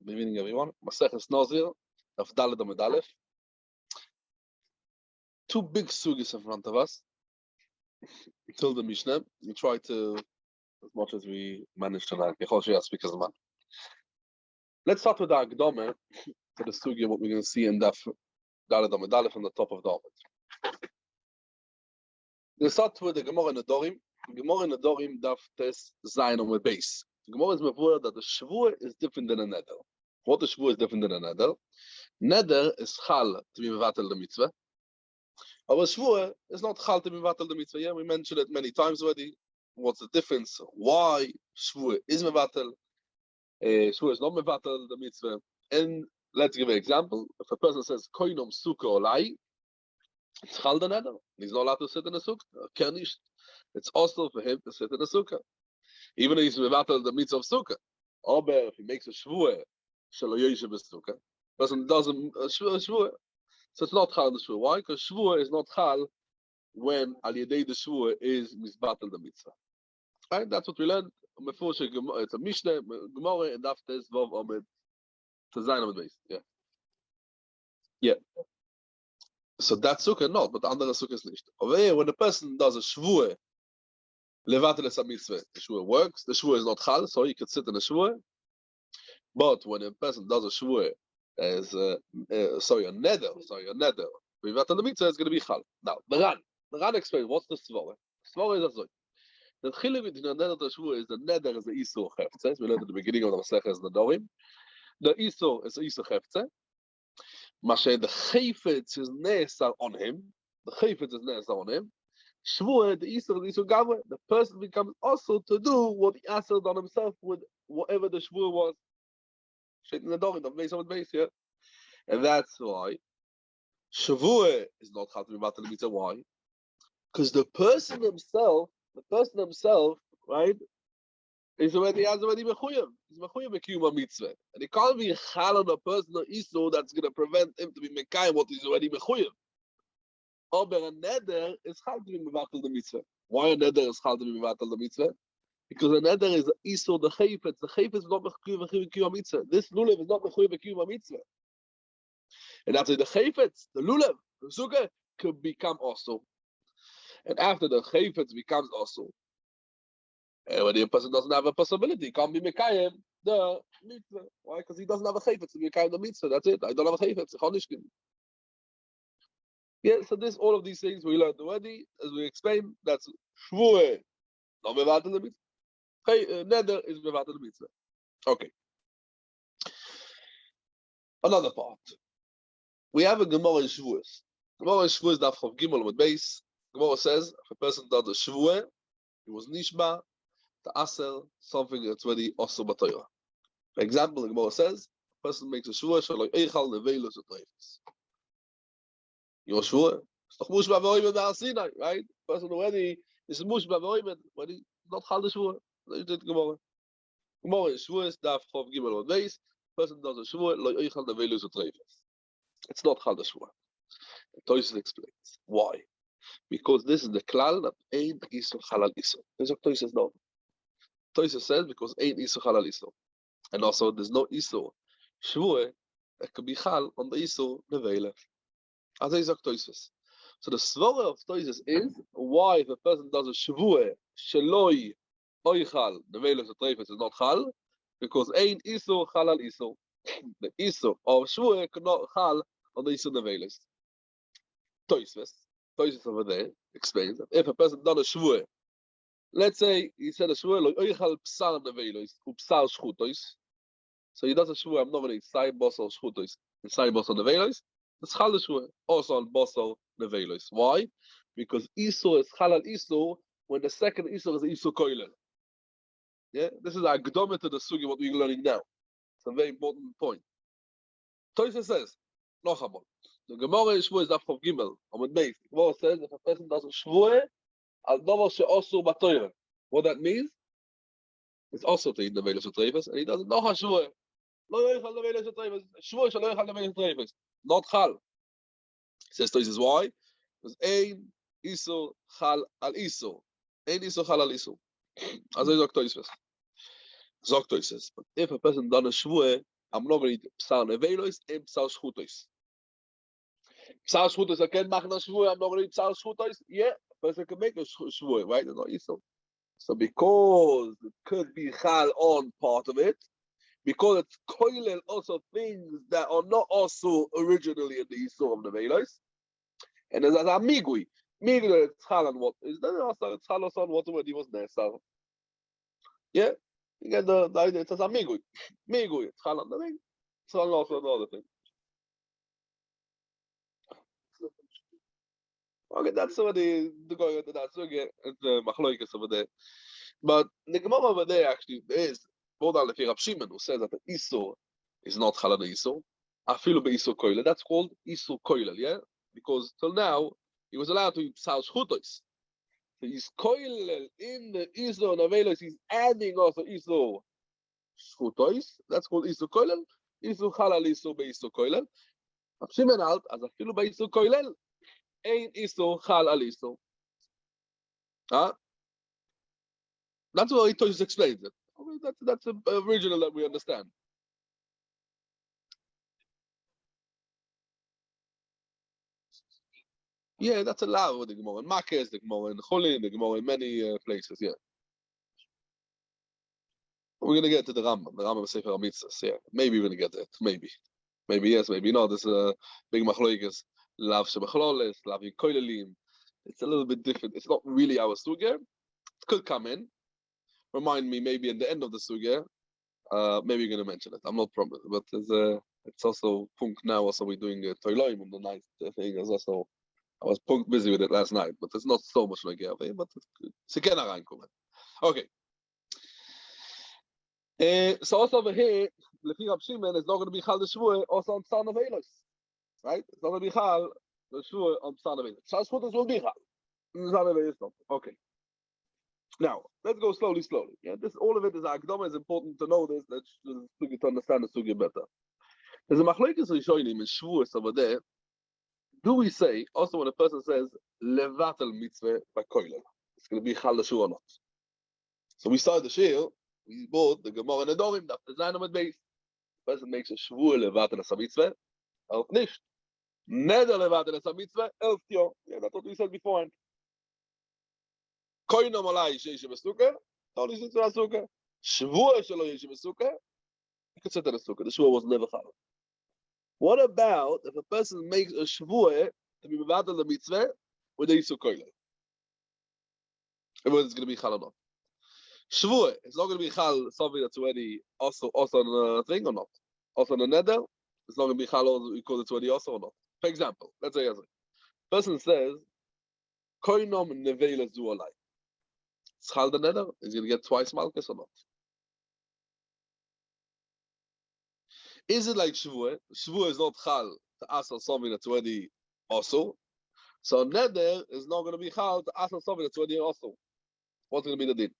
Good evening, everyone. Masechet Nazir, of Daled Amud Aleph. Two big sugis in front of us. Till the Mishnah, we try to, as much as we manage tonight, speak as a man. Let's start with the Akdome to the sugi, what we're going to see in Daled Amud Aleph on the top of the Amud. Let's start with the Gemara in the Dorim. Gemara in the Dorim daf tes zayin on the base. The Gemara is mavur that the Shavua is different than a Neder. What the Shavua is different than a Neder? Neder is chal to be mevatel the mitzvah. Our Shavua is not chal to be mevatel the mitzvah. Yeah, we mentioned it many times already. What's the difference? Why Shavua is mevatel? Shavua is not mevatel the mitzvah. And let's give an example. If a person says koinom sukkah olai, it's chal the Neder. He's not allowed to sit in a sukkah. It's also for him to sit in a sukkah, even if he's mevatel the mitzvah of sukkah. Or if he makes a Shavua, shelo yoshev b'sukkah, person doesn't shvua. So it's not chal the shvua. Why? Because shvua is not chal when al yedei the shvua is misbatel the mitzvah. Right? That's what we learned. It's a Mishnah, Gemara, and after this Vav Amid to Zayin Amid base. Yeah. Yeah. So that sukkah not, but the andere sukkah is nicht. Over here, when the person does a shvua, levatel es mitzvah, the shvua works. The shvua is not chal, so he could sit in a shvua. But when a person does a shvua, as a neder, levatel the mitzvah is going to be chal. Now, the Ran explains what's the svara. Svara is as the chiluk between the neder and the shvua is the neder is the isur cheftzeh. We learned at the beginning of the Masechet the Dorim. The isur is the isur cheftzeh. Mashe the chayfetz is ne'esar on him. The chayfetz is ne'esar on him. Shvua, the isur gavre. The person becomes also to do what he asked on himself with whatever the shvua was. Straight in the Dorim, the base of the base here, and that's why Shavua is not chal to be mevatel the mitzvah. Why? Because the person himself, right, has already mechuyev. He's mechuyev mekiyum mitzvah, and it can't be chal on a person or isur that's going to prevent him to be mekayim what he's already mechuyev. But a neder is chal to be mevatel the mitzvah. Why a neder is chal to be mevatel the mitzvah? Because the neder is isur the chayfetz. The chayfetz is not mechuyev mekiyum mitzvah. This lulav is not mechuyev mekiyum mitzvah. And after the chayfetz, the lulav, the sukkah, could become also. And after the chayfetz becomes also, and when the person doesn't have a possibility, he can't be mekayim the mitzvah. Why? Because he doesn't have a chayfetz to be mekayim the mitzvah. That's it. I don't have a chayfetz. Yeah, so all of these things we learned already, as we explained. That's shvua, not mevatel the mitzvah. Neder is mevatel the mitzvah. Okay. Another part. We have a Gemara in Shavuos. Gemara in Shavuos daf chav gimel with base. Gemara says if a person does a Shavua, he was nishba to aser something that's already also b'Torah. For example, the Gemara says a person makes a Shavua shelo eichal nevelos u'treifos. Your Shavua, it's not mushba v'oimed b'Har Sinai, right? Person already is mushba v'oimed when he's not chal the Shavua. They did Gemara. Gemara in Shavuos daf chav gimel with base. Person does a Shavua lo eichal nevelos u'treifos. It's not chal the Shavua. Tosfos explains why. Because this is the klal that ain't isur halal isur. There's what Tosfos says no. Tosfos says because ain't isur halal isur, and also there's no isur shvua that could be chal on the isur nevela. As is Tosfos. So the svara of Tosfos is why if a person does a shvua sheloi oichal nevela treifos is not chal because ain't isur halal isur. The isur of shvua cannot chal on the isur nevelas. Tosfos over there explains that if a person done a shvua, let's say he said a shvua lo oichal psar nevelos upsar shchutos, so he does a shvua. I'm not going to eat sai bosor shchutos and sai bosor nevelos. It's chal shvua also on bosor nevelos. Why? Because isur is halal isur when the second isur is isur koiler. Yeah, this is a gdoma to the sugi what we're learning now. It's a very important point. Tosfos says, no chamon. The Gemara in Shavuos is daf chav gimel amud beis. The Gemara says if a person does a shvua al davar she'osur b'Torah, what that means? It's also to eat nevelos u'treifos, and he doesn't know how shvua. Lo yochal nevelos u'treifos. Shvua shelo yochal nevelos u'treifos. Not chal. Says Tosfos why? Because ein isur chal al isur. Ein isur chal al isur. As I zok Tosfos. But if a person done a shvua I'm not going to eat psal nevelos and psal shchutos. Psal shchutos I can make a shvua. I'm not going to eat psal shchutos. Yeah, person can make a shvua, right? It's not isur. So because it could be chal on part of it, because it's koilel also things that are not also originally in the isur of the velos, and there's a migui. Migui it's chal on what is that also it's chal on what already was there. So yeah, you get the idea. It's a migui. Migui it's chal on the thing. It's chal also on the other thing. Okay, that's already the going into that. So again, it's machloikas over there. But the Gemara over there actually is more than Lefi Rav Shimon, who says that the Isur is not Chalal Isur. Afilu beIsur Koilel. That's called Isur Koilel, yeah? Because till now, he was allowed to eat Psal Shchutos. So he's Koilel in the Isur Navelos, he's adding also Isur Shchutos. That's called Isur Koilel. Isur Chalal Isur beIsur Koilel. Rav Shimon out, as Afilu beIsur Koilel, ain't Isur Chalal Isur. Huh? That's what he just explains it. Okay, that's a original that we understand. Yeah, that's allowed with the Gemara. In Makkah is the Gemara, in Cholin, the Gemara, in many places, yeah. We're going to get to the Rambam Sefer HaMitzvahs, yeah. Maybe we're going to get it, maybe. Maybe yes, maybe no. There's a big machloikas, lav shebachloles, lav koilelim. It's a little bit different. It's not really our sugya. It could come in. Remind me maybe in the end of the sugya. Maybe you're going to mention it. I'm not promised, but it's also punk now. Also, we're doing toiloim on the night thing. Is also I was punk busy with it last night, but it's not so much like it. But it's again a reinkommen. Okay. So also over here, Lefi Rav Shimon is not going to be chal the shvua also on Psal Nevelos, right? It's not going to be chal the shvua on Psal Nevelos. Psal shchutos will be chal. Psal Nevelos not. Okay. Now let's go slowly. Yeah, this all of it is akdama. It's important to know this to understand the sugya better. There's a machlokes rishonim in shvuos over there. Do we say also when a person says levatel mitzvah by koilel, it's going to be chal the shvua or not? So we started the shir. We bought the Gemara and the Dorim. That's the Zainam at base. The person makes a shvua levatel as a mitzvah. Elf nicht. Neder levatel as a mitzvah. Elf tio. Yeah, that's what we said beforehand. Koino malai sheish besuka. Toli sheish besuka. Shvua shelo yeish besuka. You could say that the sukkah. The shvua was never chal. What about if a person makes a shvua to be mevatel the mitzvah with the isur koilel? Whether it's going to be chal or not. Shvua, it's not going to be chal something that's already also on a thing or not. Also on a neder, it's not going to be chal because it's already also or not. For example, let's say person says, koinom nevela zu alai. It's chal the neder, is going to get twice malchus or not? Is it like shvua? Shvua is not chal to ask on something that's already also. So neder is not going to be chal to ask on something that's already also. What's going to be the din?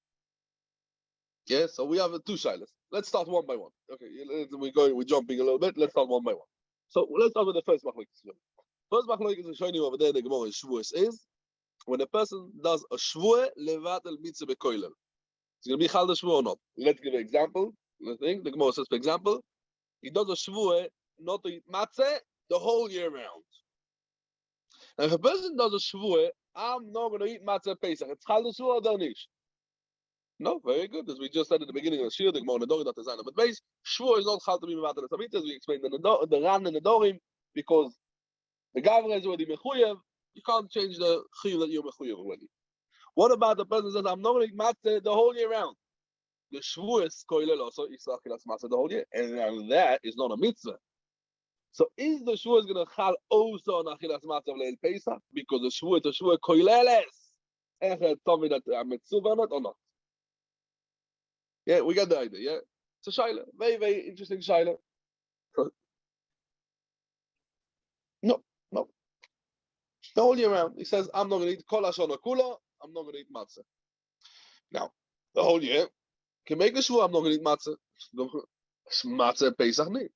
Yeah, so we have two shilas. Let's start one by one. Okay, we're jumping a little bit. Let's start one by one. So let's start with the first machlokes. First machlokes is showing you over there. The Gemara in Shavuos is when a person does a shvua levatel mitzvah bekoilel. It's going to be chal the shvua or not? Let's give an example. The Gemara says, for example, he does a shvua not to eat matzah the whole year round. And if a person does a shvua, I'm not going to eat matzah Pesach. It's chal the shvua or don't eat? No, very good. As we just said at the beginning of the shir, the Gemara Nedorim that is on the base. Shvua is not chal to be mevatel as we explained in the Ran and the Nedorim, because the Gavra is already mechuyev. You can't change the chiyuv that you're mechuyev already. What about the person that says I'm not going to eat matzah the whole year round? The shvua is koilel also isach achilas matzah the whole year, and that is not a mitzvah. So is the shvua going to chal also on achilas matzah leil Pesach because the shvua koileles? Echad something that a mitzvah or not? Yeah, we got the idea, yeah? It's a shaila. Very, very interesting shaila. No. The whole year round. He says, I'm not going to eat kol hashana kula, I'm not going to eat matzah. Now, the whole year, can make a shvua, I'm not going to eat matzah. Matzah Pesach ni.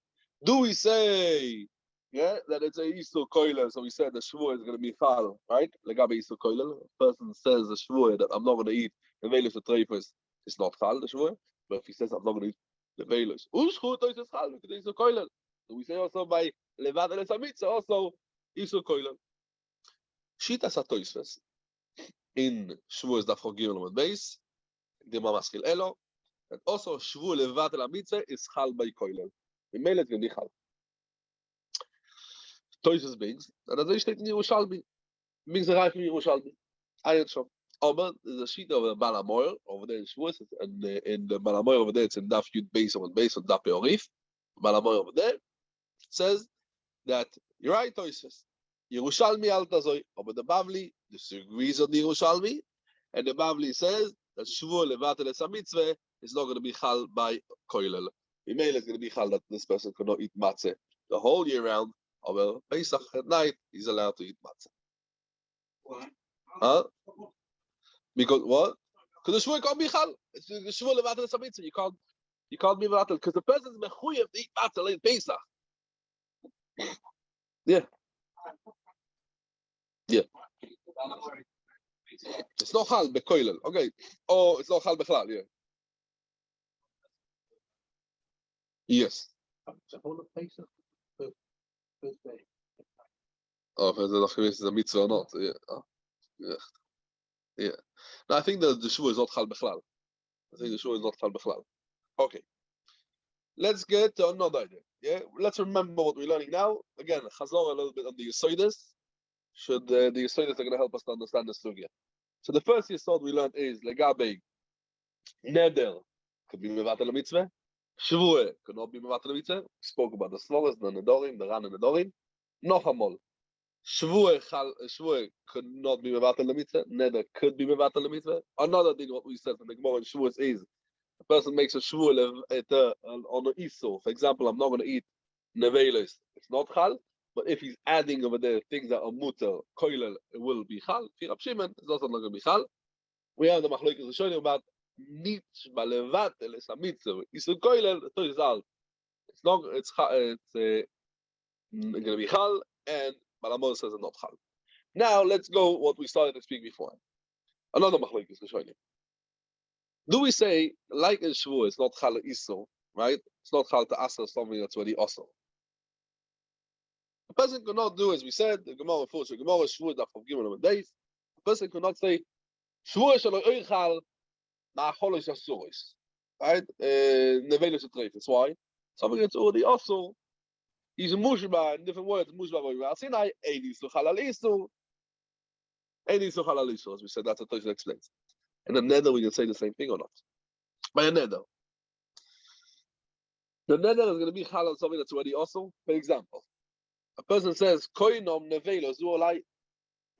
Do we say, yeah, that it's a isur koilel, so we said the shvua is going to be chal, right? Legabe isur koilel. A person says the shvua that I'm not going to eat, and veilus the treifus, it's not chal, the shvua. But if he says I'm not going to eat Nevelos. Ushchu Toises Chal because Isur Koilel. So we say also by Levatel Es HaMitzvah also Isur Koilel. Shitas HaToises in Shavuos Daf Chok Gimel Amud Beis, Dima Maskil Elo, and also Shavu Levatel HaMitzvah is Chal by Koilel. The male is going to be Chal. Toises brings, and as I state in Yerushalmi, brings the Reich in Yerushalmi. Ayin Shom. Aber there's a sheet of a Balamoyer over there in Shavuos, and in the Balamoyer over there, it's in Daf Yud Beis Amud Beis on Daf Peorif. Balamoyer over there says that you're right, Toises. Yerushalmi al Tazoi, aber the Bavli disagrees on the Yerushalmi, and the Bavli says that Shavuot Levatel Es HaMitzvah is not going to be Chal by Koilel. Email is going to be Chal that this person cannot eat matzah the whole year round, or Pesach at night he's allowed to eat matzah. Why? Huh? Because what? Because the Shavuot can't be Chal. It's the Shavuot Levatel Es HaMitzvah. You can't be Levatel because the person is mechuyev to eat matzah in Pesach. Yeah. Yeah. It's not Chal bekoilel. Okay. Oh, it's not Chal bechlal. Yeah. Yes. The whole of Pesach, first day. Oh, if it's a mitzvah or not. Yeah. Oh, yeah. Yeah. No, I think the Shavuot is not Chal bechlal. I think the Shavuot is not Chal bechlal. Okay. Let's get to another idea. Yeah. Let's remember what we're learning now. Again, Chazor a little bit on the Yisoides. Should the Yisoides are going to help us to understand the sugya. So the first Yisod we learned is Legabe Neder could be Mevatel Mitzvah. Shavuot could not be Mevatel Mitzvah. We spoke about the Svoros, the Nedorim, the Ran and Nedorim. Nochamol. Shavuot could not be Mevatel Mitzvah. Neder could be Mevatel Mitzvah. Another thing what we said in the Gemara in Shavuot is a person makes a Shavuot on an Isur. For example, I'm not going to eat Nevelos. It's not Chal. But if he's adding over there things that are mutter, koilel, it will be chal. Firab Shimon is also not going to be chal. We have the machlokes showing about nit balevatel es hamitzvah. Isur koilel, it's not. It's going to be chal, and Balamor says it's not chal. Now let's go what we started to speak before. Another machlokes showing. Do we say like in Shavuot, it's not chal isur, right? It's not chal to aser something that's already asur. A person cannot do as we said, the Gemara force the Gemara Shavuot Daf Gimel Amud Beis. A person cannot say Shavuot shelo oichal ma'acholish asuros, right? Nevelos atreifes. Why? Something that's already asur. He's a mushba. In different words, mushba v'yivar sinai. Eini suchal al isur. Eini suchal al isur. As we said, that's what Tosha explains. And the nether, we can say the same thing or not? By a nether, the nether is going to be chal on something that's already asur. For example. A person says, Koinom nevela zuolai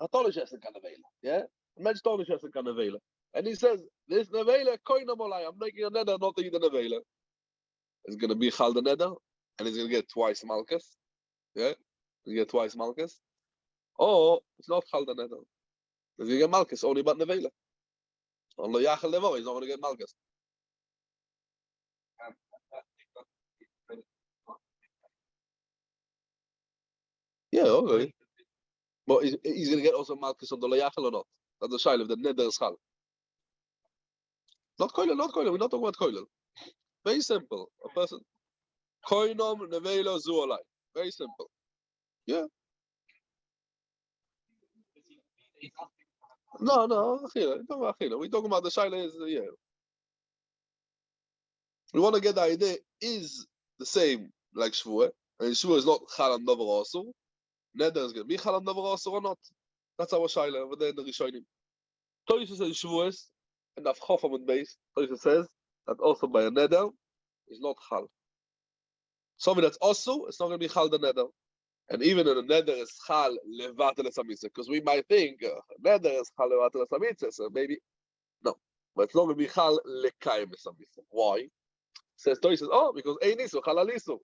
atolish essen kan nevela. Yeah? A man tolish essen kan nevela. And he says, this nevela, Koinom olai, I'm making a neder not to eat the nevela. It's going to be chal the neder, and he's going to get twice malchus. Yeah? He's going to get twice malchus. Or, it's not chal the neder. He's going to get malchus only about nevela. On lo yachal levo, he's not going to get malchus. Yeah, okay. But he's going to get also malchus on the lo yachal or not? That's the shaila of the neder is chal. Not koilel, not koilel. We're not talking about koilel. Very simple. A person. Koinom nevelo zuolai. Very simple. Yeah. No, we're talking about the shaila is, yeah. We want to get the idea is the same like Shavuot. And Shavuot is not chal and davar asur. Neder is going to be chal and davar asur or not. That's our shaila over there in the Rishonim. Tosha says Shavuot, and Daf Chof Amud Beis, Tosha says that also by a neder is not chal. Something that's also, it's not going to be chal the neder. And even in a neder is chal levatel es hamitzvah, because we might think neder is chal levatel es hamitzvah, so maybe no, but it's not going to be chal lekayim es hamitzvah. Why? Says Tosha says, oh, because ein isu chal al isu.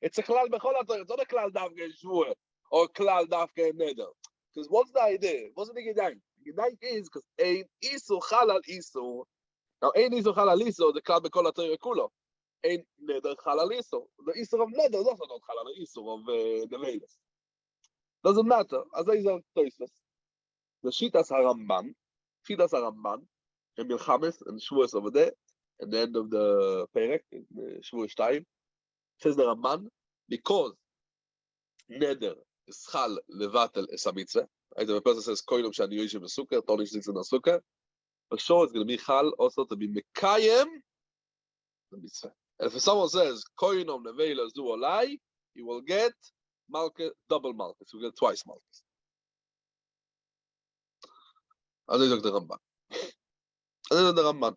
It's a klal bechol haTorah. It's not a klal davke in Shavuot or klal davke in neder. Because what's the idea? What's the gedank? The gedank is because ein isu chal al isu. Now ein isu chal al isu, the klal bechol haTorah kulo. Ein neder chal al isu. The isu of neder is also not chal al isu of the veilus. Doesn't matter. As I said, Tosha, the Shitas Haramban in Milchames and Shavuos over there, at the end of the Perek, in Shavuot Shtayim, says the Ramban, because neder is chal levatel es mitzvah. Right? If a person says koinum shani yoshev b'sukkah, tonish sits in the sukkah, for sure it's going to be chal also to be mekayem the mitzvah. And if someone says koinum nevela zu olai, he will get malchus, double malchus. He will get twice malchus. As is the Ramban. As is the Ramban.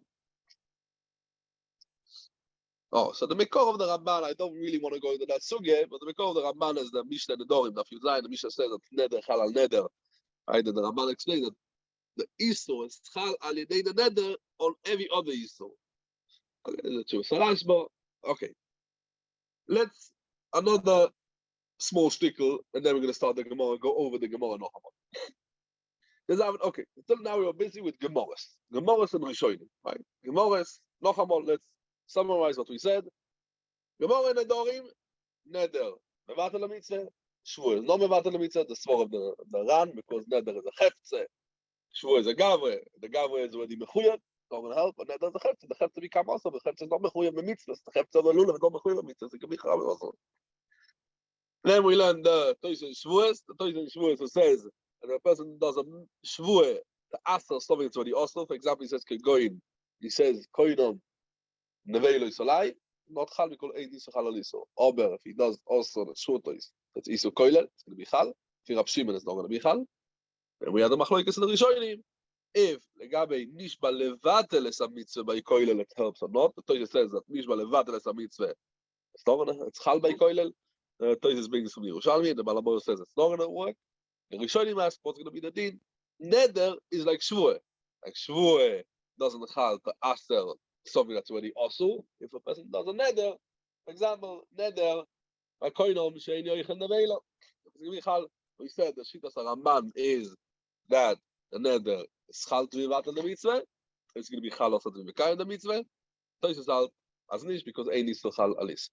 Oh, so the Mekor of the Ramban, I don't really want to go into that sugya, but the Mekor of the Ramban is the Mishnah Nedorim, the Yud the Mishnah says that neder chal al neder. Right, and the Ramban explains that the Isur is chal al yedei the neder on every other Isur. Okay, that's true. So okay. Let's another small shtickle, and then we're going to start the Gemara and go over the Gemara no hamon. Okay, until now we were busy with Gemaras. Gemaras and Rishonim, right? Gemaras, no hamon, let's summarize what we said. Gemara Nedorim, Neder, Mevatel HaMitzvah, Shvuah. No Mevatel HaMitzvah, the sword of the Ran, because Neder is a Chefze, Shvuah is a Gavre. The Gavre is already Mechuyah, not going to help, but Neder is a Chefze. The Chefze become also, the Chefze is not Mechuyah Mitzvah. The Chefze of the Lulav is not Mechuyah Mitzvah. It can be Charav also. Then we learn the Toys and Shvuahs. The Toys and Shvuahs says that a person does a Shvuah, the Asr, something to the Oslo. For example, he says Kegoin. He says Koinom Nevelo Solai. Not chal because ain't isu chal aliso. Ober, if he does also the shortois, that's isu koiler, it's going to be chal. If Rab Shimon, it's not going to be chal. And we had the machloikas in the Rishonim. If legabe nishba levatel es mitzvah by koiler, it helps or not. The Torah says that nishba levatel es mitzvah. It's not going to. It's chal by koiler. The Torah is bringing from Yerushalmi. The Balabor says it's not going to work. The Rishonim ask what's going to be the din. Neder is like shvuah. Like shvuah doesn't chal to aser something that's already also. If a person does a neder, for example, neder, a koinom shein yoichem nevela. We said the Shitas Ramban is that the neder is chal to be vatel the mitzvah. It's going to be chal also to be mekayem the mitzvah. Toisus out as nish because ein is to chal alis.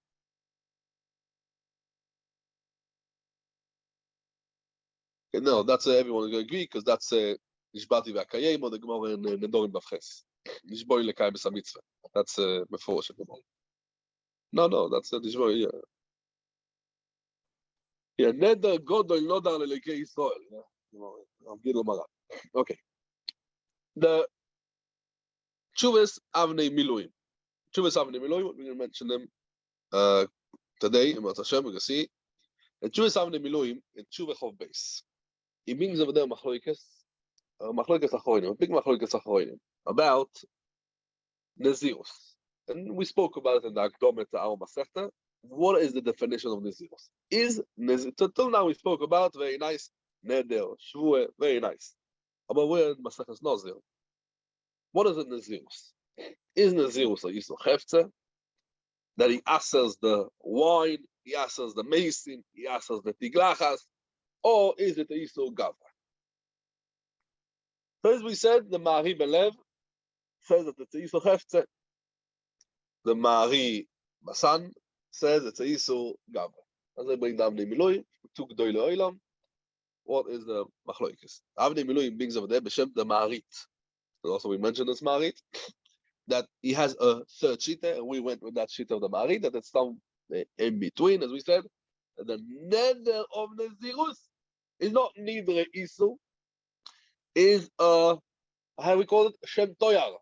No, that's everyone is going to agree because that's nishbati v'akayem or the Gemara in Nedorim b'ches. Nishboi lekayem b'sa mitzvah. That's before Gemara. No, that's nishboi. Yeah. Yeah, neder godol nodar lelekei Israel. I'm getting Gemara. Okay. The Chuvas Avnei Miluim. Chuvas Avnei Miluim. We're going to mention them today in Mat Hashem. We're going to see. The Chuvas Avnei Miluim in Chuvah Chov Beis. It means over there machloikas achronim, a big machloikas achronim about Nazirus. And we spoke about it in the Akdom to our Masechet. What is the definition of Nazirus? Is Nazir? Till now we spoke about very nice neder, shvuah, very nice. But we're in Masechet Nazir. What is a Nazirus? Is Nazirus a Yisro Chefze that he assers the wine, he assers the mason, he assers the tiglachas? Or is it a Yisur Gavra? So as we said, the Mari Belev says that it's a Yisur Hefze. The Mari Basan says it's a Yisur Gavra. As I bring down the Milui, took Doyle Oilam. What is the Machloikis? Avnei Milui brings over there, Beshem the Marit. And also we mentioned this Marit, that he has a third shita, and we went with that shita of the Marit, that it's some in between, as we said. The neder of Nazirus is not neither Isu, is how we call it, Shem Toyar.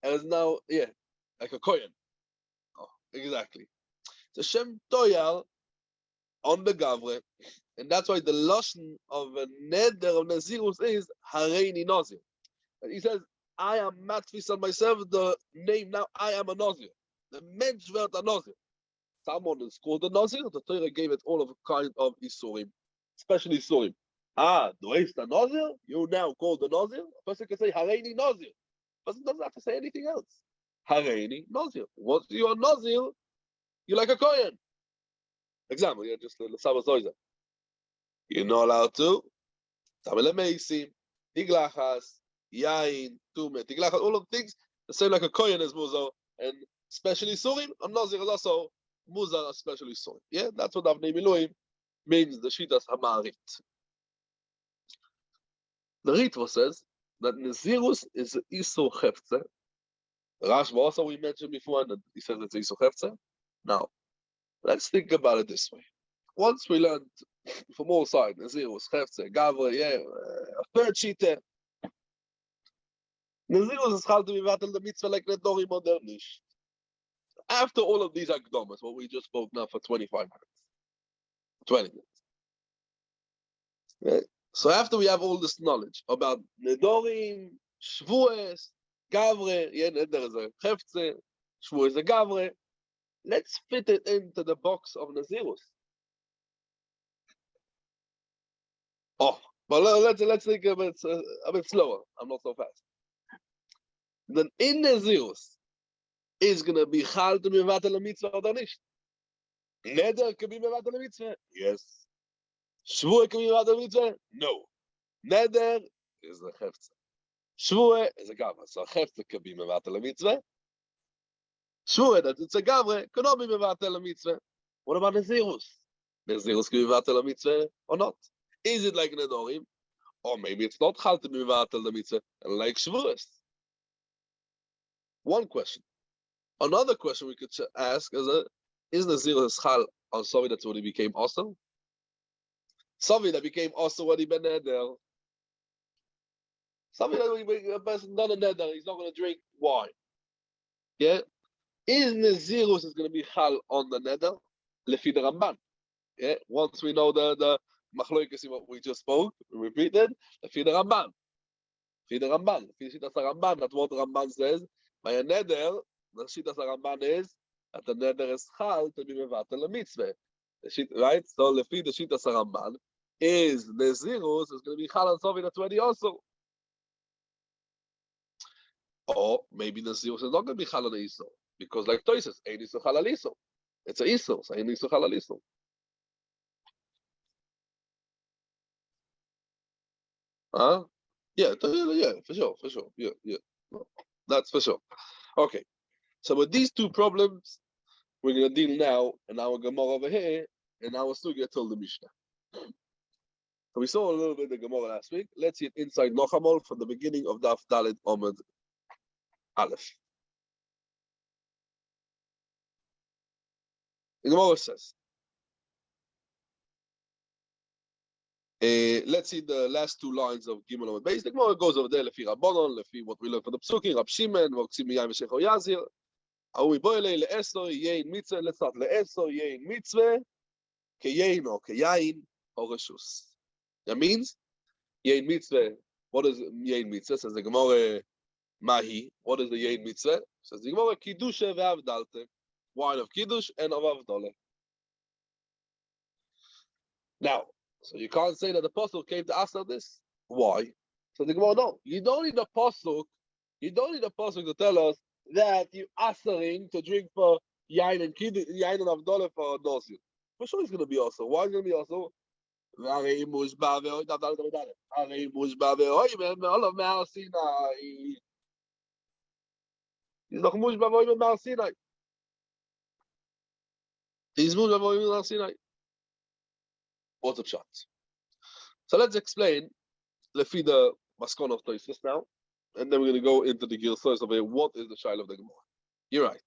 And it's now, like a Kohen. Oh, exactly. It's a Shem Toyar on the Gavre, and that's why the Lashon of a neder of Nazirus is Hareini Nazir. And he says, I am matfis on myself, the name now, I am a Nazir. The mensch wird a Nazir. Someone is called a Nazir, the Torah gave it all of a kind of Isurim. Especially Isurim. Do is the Nazir? You now call the Nazir? A person can say Hareini Nazir. A person doesn't have to say anything else. Hareini Nazir. Once you are Nazir, you're like a Kohen. Example, you're just a Saba Zoiza. You're not allowed to Tamele Meisim, Tiglachas, Yain, Tume, Tiglachas, all of the things the same like a Kohen is Muzar, and especially Surim, a Nazir is also Muzar, especially Surim. Yeah, that's what Avnei Miluim means, the Shitas Hamarit. The Ritva says that Nazirus is Isur Hefze, Rashba also we mentioned before that he says it's Isur Hefzer. Now, let's think about it this way. Once we learned from all sides, Nazirus, Hefzer, Gavre, yeah, a third sheet. Nazirus is called to be battle the mitzvah like Nedorim modernish. After all of these akdomas, what we just spoke now for 25 minutes, 20 minutes. Right? So after we have all this knowledge about Nedorim, Shvues, Gavre, yeah, there is a Hefze, Shvues, a Gavre, let's fit it into the box of Nazirus. Oh, but let's think a bit slower. I'm not so fast. Then in Nazirus is gonna be Chal to Mevatel Mitzvah or nicht. Neder can be Mevatel Mitzvah. Yes. Shvua can be Mevatel Mitzvah. No. Neder is the Hefze. Shvua is a Gavre. So Hefze can be Mevatel Mitzvah. Shvua that it's a Gavre cannot be Mevatel Mitzvah. What about Nazirus? Nazirus can be Mevatel Mitzvah or not? Is it like Nedorim? Or maybe it's not Chal to be Mevatel Mitzvah like Shvuas. One question. Another question we could ask is Nazirus Chal on Savi that's when he became awesome? Savi that became awesome when he ben Neder. Savi that a person done a Neder, he's not going to drink wine. Yeah? Is Nazirus is going to be Chal on the Neder? Lefi the Ramban. Yeah? Once we know the Machloikas, what we just spoke, repeated, Lefi the Ramban. Lefi the Ramban. Lefi the Ramban, that's what the Ramban says. By a Neder, the Shitas Ramban is that the Neder is Chal to be Mevatel Mitzvah. Right? So, Lefi the Shitas Ramban is Nazirus is going to be Chal on Savi that's already also. Or maybe Nazirus is not going to be Chal on Isur. Because like Toises, Ein Isur Chal al Isur. It's a Isur, so Ein Isur Chal al Isur. Huh? Yeah, for sure. Yeah. That's for sure. Okay. So with these two problems, we're going to deal now in our Gemara over here, and our Sugya told the Mishnah. So we saw a little bit of the Gemara last week. Let's see it inside Nochamol from the beginning of Daf Dalet Omid Aleph. The Gemara says, let's see the last two lines of Gimel Omid Beis. The Gemara goes over there, Lefi Rabbanon, Lefi what we learn from the Psukim, Rab Shimon, Voksim Miyam V'Shecho Yazir. Let's start le'eso yein mitzvah keyein or keyain or reshus. That means yein mitzvah. What is yein mitzvah? Says the Gemara Mahi. What is the yein mitzvah? Says the Gemara Kiddusha ve'avdalte. Wine of Kiddush and of Avdale. Now, so you can't say that the Apostle came to ask us this. Why? So the Gemara, no. You don't need the Apostle. You don't need the Apostle to tell us that you asking to drink for yain and kiddush, yain and avdoleh for Nazir. For sure, it's going to be also. Why is it going to be also? He's noch mushba voim Mar Sinai. He's mushba voim Mar Sinai. What's up, shot? So let's explain lefi the maskon of Toysus now. And then we're going to go into the Gilsos of what is the Shail of the Gemara. You're right.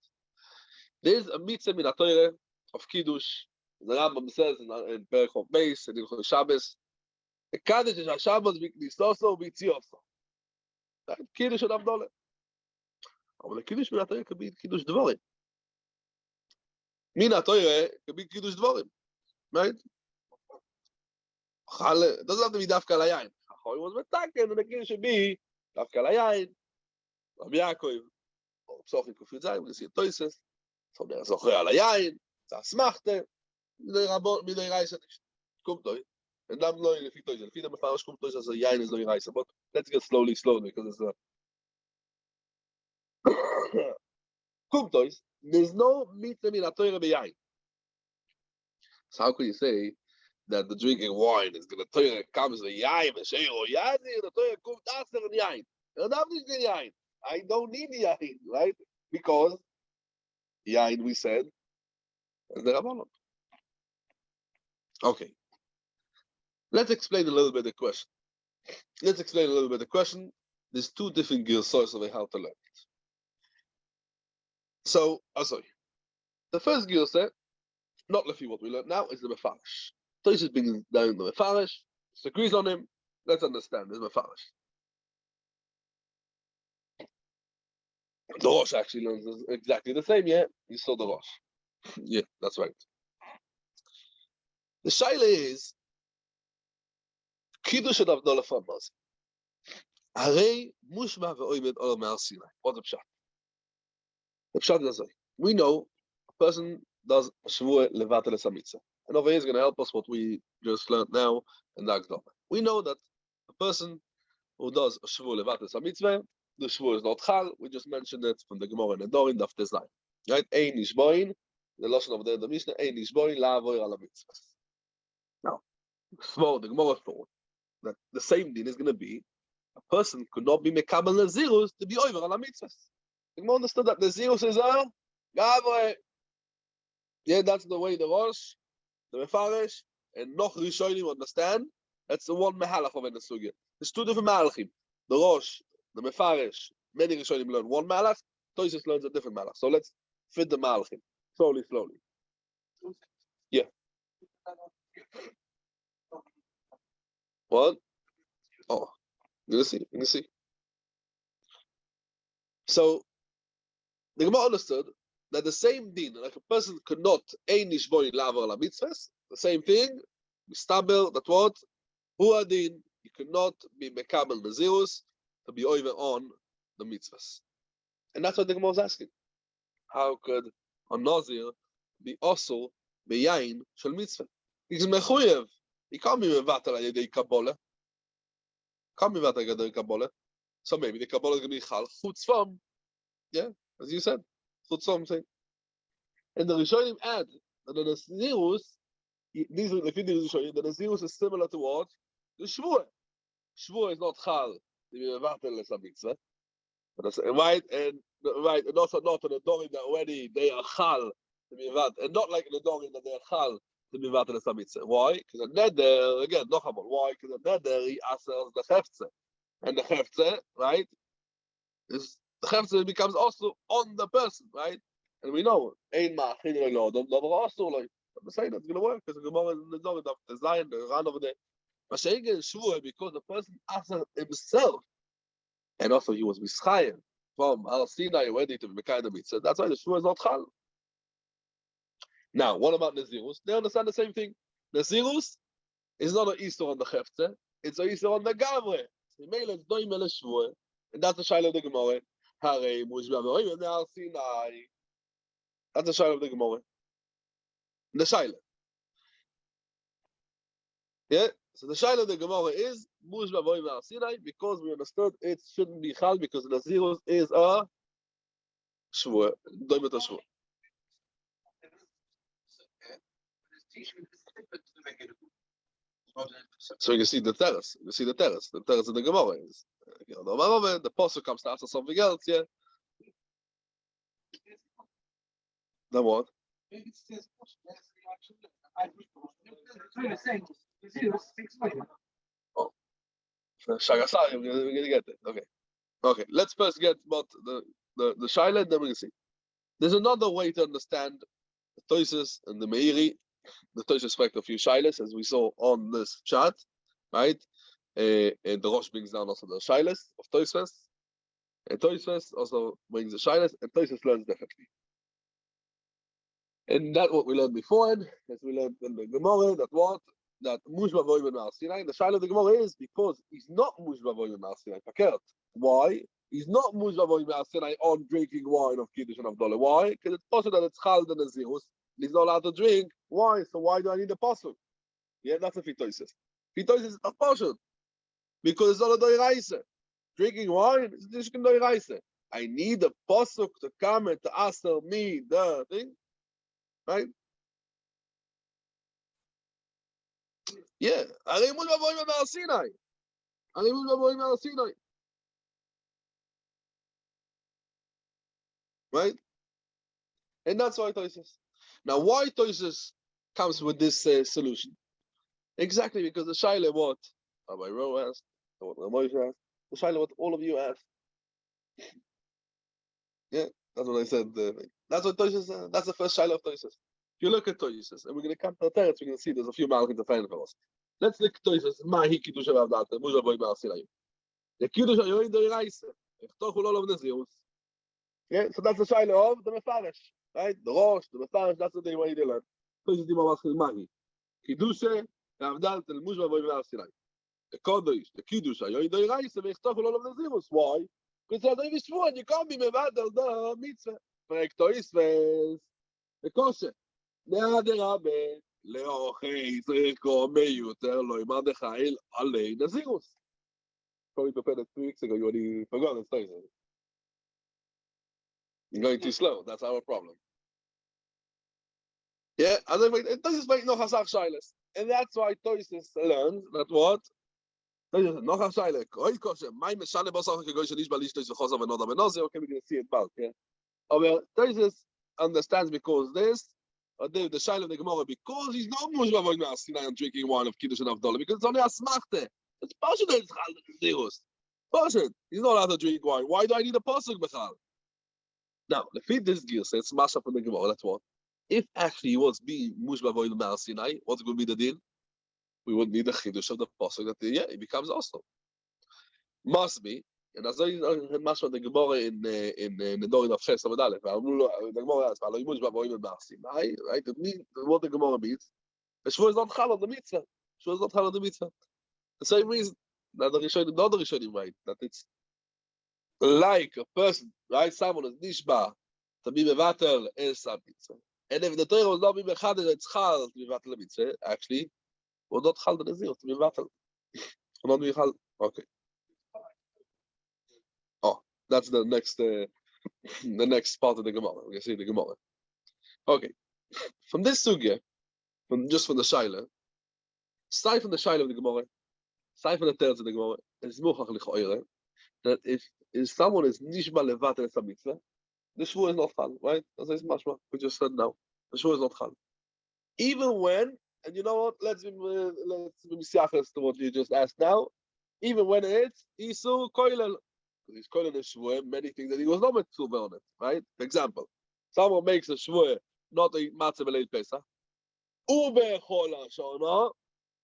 There's a mitzvah min HaTorah of Kiddush. The Rambam says in Perek of Beis and in Shabbos, the Kaddish is HaShabbos v'knisoso v'tzioso. Kiddush and Avdoleh. But the Kiddush min HaTorah could be Kiddush Dvorim. Min HaTorah could be Kiddush Dvorim. Right? It doesn't have to be Dafka Layayin. It was Metaken, and the Kiddush should be Dafka Layayin. Rabbi Yaakov, or Psochim Kufid Zayin, we see Toises. So there's Zocher al Yayin, it's Asmachte, Midei Reise nicht. Kommt euch. And then lo lefi Toises. Lefi the Mefarash kommt euch as a Yayin is lo Reise. But let's get slowly, because it's kommt euch. There's no mitzvah min HaTorah b'yayin. So how could you say that the drinking wine is going to Torah comes the yayin v'sheiro yazir, the Torah kommt aser and yayin. I don't need the yain, right? Because yain, we said, is the Rabbanon. Okay. Let's explain a little bit the question. There's two different girsos of how to learn it. So, the first gear set, not lefi what we learned now, is the mefarish. Tosis brings down the mefarish, disagrees on him. Let's understand the mefarish. The Rosh actually learns exactly the same. Yeah, you saw the Rosh. Yeah, that's right. The shaila is kiddush of Avdollah from Nazir. Harei mushma ve'oimed olam Har Sinai. What's the pshat? The pshat is we know a person does shvuah levatel es hamitzvah, and over here is going to help us what we just learned now in the Akdama. We know that a person who does a shvuah levatel es hamitzvah, the shvuah is not chal. We just mentioned it from the Gemara and the Dorin daf Tezayin. Right? Ein nishboin. The lashon of the Mishnah. Ein nishboin la'avoir al hamitzvah. Now, the Gemara thought that the same thing is going to be a person could not be mekabel nazirus to be over al hamitzvah. The Gemara understood that nazirus is a gavre. Yeah, that's the way the Rosh, the Mefarish, and Noch Rishonim understand. That's the one Mehalach of the Sugya. There's two different Malachim. The Rosh, the Mefarish, many Rishonim learn one Malach, Tosis learns a different Malach. So let's fit the Malachim. Slowly. Yeah. What? Oh, you're going to see. So, the Gemara understood that the same din, like a person could not ein nishboin lavar la mitzvahs, the same thing, mistabel, that what? Hu adin, you could not be mekabel nazirus to be over on the mitzvahs. And that's what the Gemara is asking. How could a nazir be also beyain shel mitzvah? He's mechuyev. He can't be mevatel al yedei kabbalah. Can't be mevatel al yedei kabbalah. So maybe the kabbalah is going to be chal chutz from, yeah, as you said, chutz from thing. And the Rishonim add that the nazirus, these are the Rishonim, the nazirus is similar to what? The shvuah. Shvuah is not chal to be mevatel as a mitzvah. Right, and also not on the dorim that already they are chal to be mevatel, and not like the dorim that they are chal to be mevatel as a mitzvah. Why? Because the neder, again, nochamol. Why? Because the neder he asers the chefze, and the chefze, right, is the chefze becomes also on the person, right? And we know ein ma'achin lo adam davar asur lo. I'm saying that's going to work because the Gemara in the Zohar of the Zion, the Ran over there. But Sheikh is shvuah because the person asers himself. And also he was mischayev from Har Sinai ready to be Mekayim the mitzvah. That's why the shvuah is not chal. Now, what about Nazirus? They understand the same thing. Nazirus is not an Easter on the Chefze, it's an Easter on the Gavre. And that's the Shaila of the Gemara. Harei Mushba Ve'oim Har Sinai. That's the Shaila of the Gemara. The Shaila. Yeah? So the Shaila of the Gemara is Mushba Ve'oim Har Sinai because we understood it shouldn't be chal because the Nazirus is a shvuah, doimet a shvuah. So you can see the terrace. You see the terrace. The terrace of the Gemara is the pasuk comes to after something else, yeah. Then what? Oh, Shagasai, we're gonna get there. Okay. Let's first get about the Shaila, then we can see. There's another way to understand the Tosis and the Meiri. The Tosis fact of few Shailas, as we saw on this chart, right? And the Rosh brings down also the Shailas of Tosis. And Tosis also brings the Shailas, and Tosis learns differently. And that's what we learned before, as we learned in the Gemara, that what? That Mushba Voyman Har Sinai. The Shaila of the Gemara is because he's not Mushba Voyman Har Sinai. Why? He's not Mushba Voyman Har Sinai on drinking wine of Kiddush and Avdollah. Why? Because it's possible that it's Chal the Nazirus. He's not allowed to drink. Why? So why do I need a pasuk? Yeah, that's a fitosis. Fitosis is a pasuk because it's not a doiraisa. Drinking wine is a doiraisa. I need a pasuk to come and to answer me the thing, right? Yeah, Sinai. Right? And that's why Tosis. Now, why Tosis comes with this solution? Exactly because the Shaila what Rabbi Ro asked, what Ramosha asked, the Shaila what all of you asked. Yeah, That's what I said. That's what Toysis. That's the first shaila of Toysis. If you look at Toysis, and we're going to come to the teretz, we're going to see there's a few malachim to find for us. Let's look at Toysis. Mahi kiddush avdat muzha boy ma'asirayim. The kiddush ayoin doiraisa. Echtochu lo lov nazirus. Yeah, so that's the shaila of the mefarish, right? The rosh, the mefarish. That's what they want to learn. Toysis dima maschil mahi kiddush avdat muzha boy ma'asirayim. The kodesh, the kiddush ayoin doiraisa. Echtochu lo lov nazirus. Why? Because they before you can't be mevatel the mitzvah. Like Toysis, the kosher. Ne'aderabbe leochei zriko meyuter lo imad dechail alei nazirus. Probably prepared it 3 weeks ago. You already forgot it's Toysis. You're going too slow. That's our problem. Yeah, and then Toysis make noch hasach shailes, and that's why Toysis learns that what. Noch a shaila. Koi kosher. My meshane basach kegoy shenish balish tois v'chosav and odam and Nazir. Okay, we're going to see it back. Yeah. But Toysis understands because this, the shaila of the Gemara, because he's not mushba avoid ma'asinai and drinking wine of kiddush and avdala, because it's only a smachte. It's pasuk that it's zirus. Pasuk. He's not allowed to drink wine. Why do I need a pasuk b'chal? Now, the feed this gear says masha from the Gemara. That's what. If actually he was being mushba avoid ma'asinai, what's going to be the deal? We would need the chiddush of the pasuk that it becomes also. Must be, and as I mentioned the Gemara in the Dorin of Ches Amud Aleph, the Gemara asks, "Lo yimush ba'voim ba'asim." Right? What the Gemara means, the shvur is not chal on the mitzvah. Shvur is not chal on the mitzvah. The same reason that the Rishonim, right? That it's like a person, right? Someone is nishba to be mevatel is a mitzvah, and if the Torah was not be mechaded, it's chal to be mevatel a mitzvah. Actually. Or not chal the nazir to be battle. Not be chal. Okay. Oh, that's the next part of the Gemara. We can see the Gemara. Okay. From this sugya, from the shaila, aside from the shaila of the Gemara, aside from the teretz of the Gemara, it's muchach lichoyre that if someone is nishba levatel es mitzvah, the shvur is not chal, right? As is mashma. We just said now, the shvur is not chal. Even when. And you know what? Let's be siachas to what you just asked now. Even when it's isu koilel, he's koilel a shvuah, many things that he was not mitzvah on it, right? For example, someone makes a shvuah not to eat matzah b'leil Pesach. Ube chol hashana.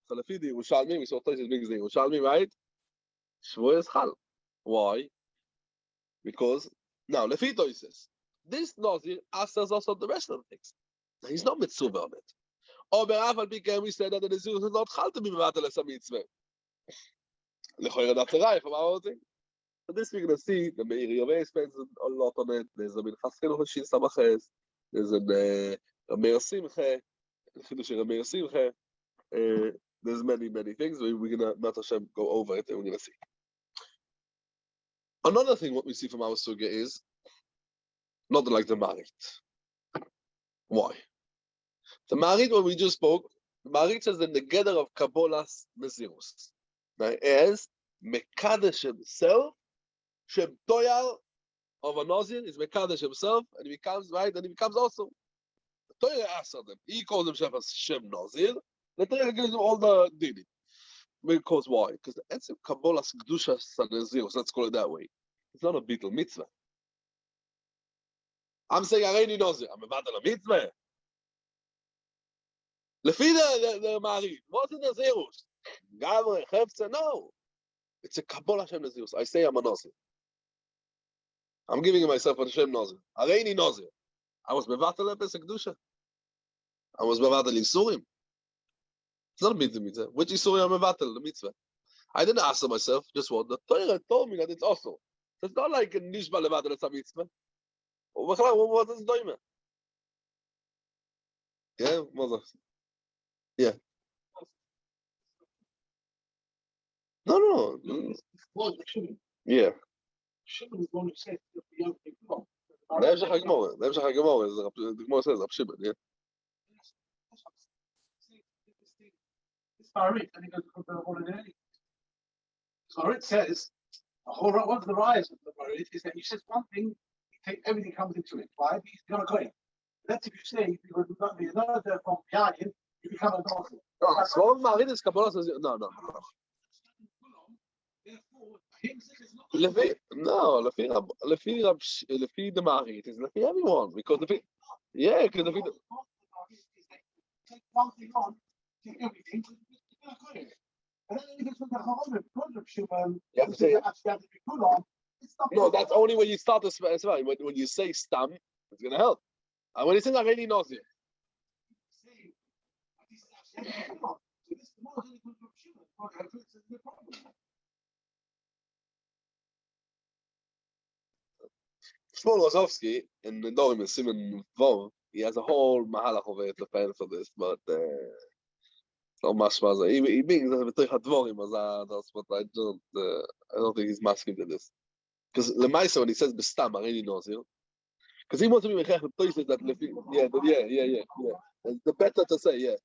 So lefi the Yerushalmi, we saw Toysis brings the Yerushalmi, right? Shvuah is chal. Why? Because now lefi Toysis, this Nazir asks also the rest of the things. Now, he's not mitzvah on it. Or we said that the Nazir is not chal to be mevatel es mitzvah. Lechoyer that's right from our thing. So this we're going to see the Meir Yovei spends a lot on it. There's a Minchas Chinuch Shin Samaches. There's a Meir Simche. Chidush Meir Simche. There's many things. We're going to not Hashem go over it and we're going to see. Another thing what we see from our sugya is not like the Marit. Why? The Marit, when we just spoke, the Marit says that the gather of Kabbalah's Nazirus. Now, as Mekadesh himself, Shem Toyal of a Nazir is Mekadesh himself, and he becomes, right, and he becomes also. The Torah asks them, he calls himself as Shem Nazir, the Torah gives him all the dini. Because why? Because the answer of Kabbalah's Kedushas Nazirus, let's call it that way, it's not a Beetle mitzvah. I'm saying, Areini Nazir, I'm about a mitzvah. Lefi the Marit, what's the Nazirus? Gavre, Chefze, no. It's a Kabbalah Shem Nazirus. I say I'm a Nazir. I'm giving myself a Shem Nazir. Areini Nazir. I was mevatel epes kedusha. I was mevatel isurim. It's not a mitzvah. Which isurim I'm mevatel? The mitzvah. I didn't ask myself. Just what the Torah told me that it's also. So it's not like a nishba levatel it's a mitzvah. What is doime? Yeah, mother. Yeah. No. Yeah. Shimon is one who says that the young people. The Gemara says Shimon, yeah. It's Farid, and he goes to the whole early. Farid says the whole one of the rise of the Farid is that he says one thing, you take everything comes into it. Why? He's gonna go in. That's if you say you would not be another from behind him, you become a doctor. No, so Marid is Kabbalah says no. Therefore, him says it's not No, לפי the Marit is לפי everyone because because לפי take one thing on, take everything. And then you get to the Chachamim, you have to say actually have to be put on. no. That's only when you start to spell. When you say stam, it's gonna help. And when you say Areni Nazir, Shmuel Rozovsky in the Dorim and Simon Vov, he has a whole mahalach of it defense for this, but it's not much matter. He being the Hadvorim as that's what I don't think he's masking to this. Because Lemaisa when he says Bestam Areni Nazir, because he wants to be mechach with places that yeah. The better to say yeah.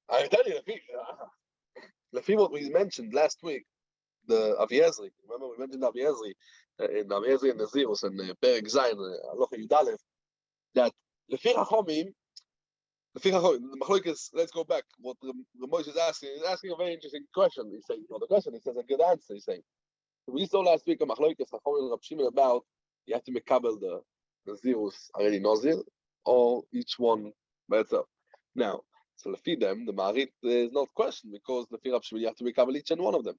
I tell you, Lefi what we mentioned last week, the Aviezri. Remember we mentioned Aviezri in Aviezri and Nazirus and Perek Zayin, Aloha Yudalev, that Lefi Chachomim, the Machlokas, let's go back. What the Moshe is asking, he's asking a very interesting question. He's saying, the question, he says a good answer. He's saying, we saw last week a Machlokas Chachomim and Rab Shimon about you have to make kabel the Nazirus already Nazir, or each one by itself. Now, so Lefi them, the Marit is not questioned because Lefi Rab Shimon you have to make kabel each and one of them.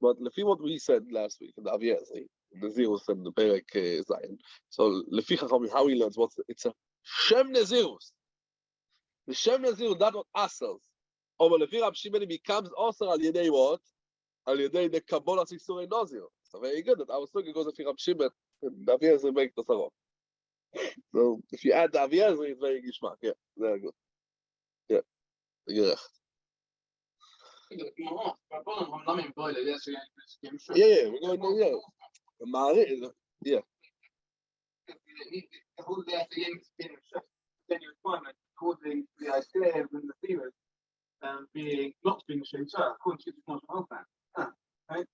But Lefi what we said last week in the Aviezri, the Nazirus and the Perek Zayin. So Lefi Chachomim, how he learns it's a Shem Nazirus. The Shem Nazirus that what asels. Over Lefi Rab Shimon becomes also al Yedei what? Al Yedei the Kabbalah Sisurei Nazir. So very good that I was thinking goes Lefi Rab Shimon and the Aviezri make the Sarov. So if you add the Aviezri, it's very gishmak. Yeah, very good. Yeah. Yeah. Yeah, we're going yeah. Yeah. Then you find that causing the idea when the theory being not being shown, so according to the control plan. Right?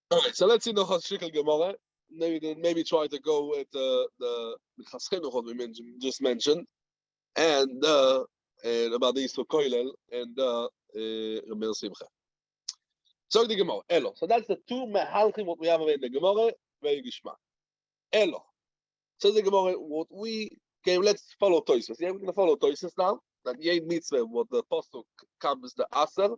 All right, so let's see the Chashikal Gemara. Maybe try to go with the Chaschenuchot we just mentioned, and about the Yisro Koilel and Ramir Simcha. So the Gemara, Elo. So that's the two Mehalchim what we have in the Gemara. Very Gishma. Elo. So the Gemara, what we came. Let's follow Toisus. Yeah, we're gonna follow Toisus now. That Yed Mitzvah, what the Apostle comes the Aser.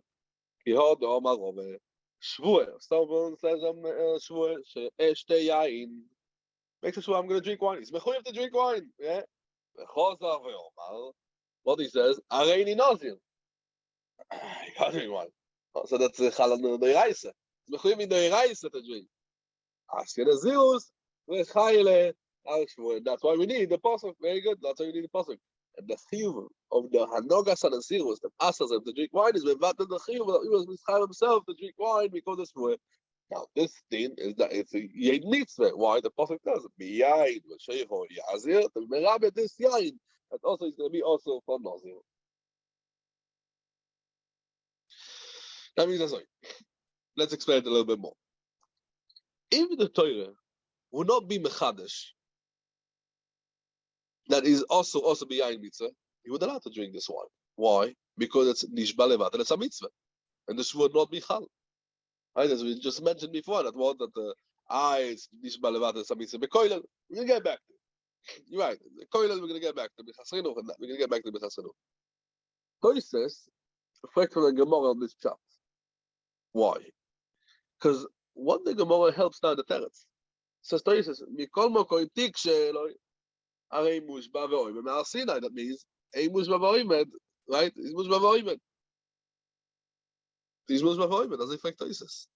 Kihod Omar Ove. Shvuah. Someone says Shvuah. Shtei Yain. Makes a Shvuah. I'm gonna drink wine. He's mechuyev to drink wine. Yeah. Chazar ve'Omar. What he says, Areni Nazir. You can't drink wine. So that's the Chalal Deiraisa. It's mechuyev in Deiraisa to drink. Ask Nazirus. That's why we need the pasuk. Very good. That's why we need the pasuk. And the chiyuv of the Hanogas and Nazirus that asks them to drink wine is without the chiyuv that he was mischayev himself to drink wine because it's for. Now this thing is that it's a yed mitzvah. Why the pasuk does it? Biyayin v'sheicho yazir. The merabet this yayin. That also is going to be also for Nazir. That means that's right. Let's explain it a little bit more. If the Torah would not be mechadish, that is also biyayin mitzvah, he would allow to drink this wine. Why? Because it's nishba levat and it's a mitzvah, and this would not be chal. Right? As we just mentioned before, that was that it's nishba levat and it's a mitzvah. Bekoilel, we're gonna get back to it. You're right. The koilel we're gonna get back to b'chasrinuch, and we're gonna get back to b'chasrinuch. Toises reflect from the Gemara on this chapter. Why? Because what the Gemara helps now the teretz. Says Toises, mikol mokoy tik she'eloi. Arei mushba ve'oimed me'ar Sinai. That means ein mushba ve'oimed, right? Is mushba ve'oimed. Is mushba ve'oimed. That's the effect Toises.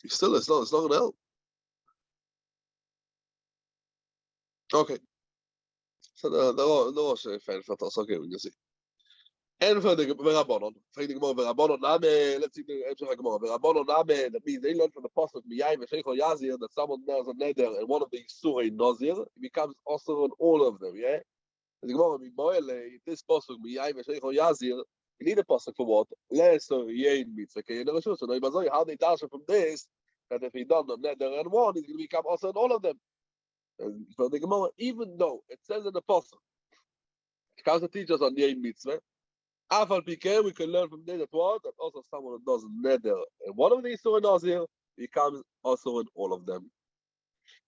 Still, it's not going to help. Okay. So the Rosh fan for us. Okay, we can see. And for the Rabbanon, for the Gemara, Rabbanon Name. Let's see the answer of Gemara. Rabbanon Name. That means they learn from the pasuk Miyai v'Sheicho Yazir that someone does a neder and one of the Yisurei Nazir, it becomes also on all of them. Yeah. The Gemara Miboele. This pasuk Miyai v'Sheicho Yazir. You need a pasuk for what? Lesser Yein Mitzvah. Okay, so how they dash from this that if he done the neder and one, he's going to become also in all of them. And for the Gemara, even though it says in the Apostle, it comes to teach us on the mitzvah, Afal Pikeh, we can learn from there that what? That also someone who does neder and one of these two Nazir becomes also in all of them.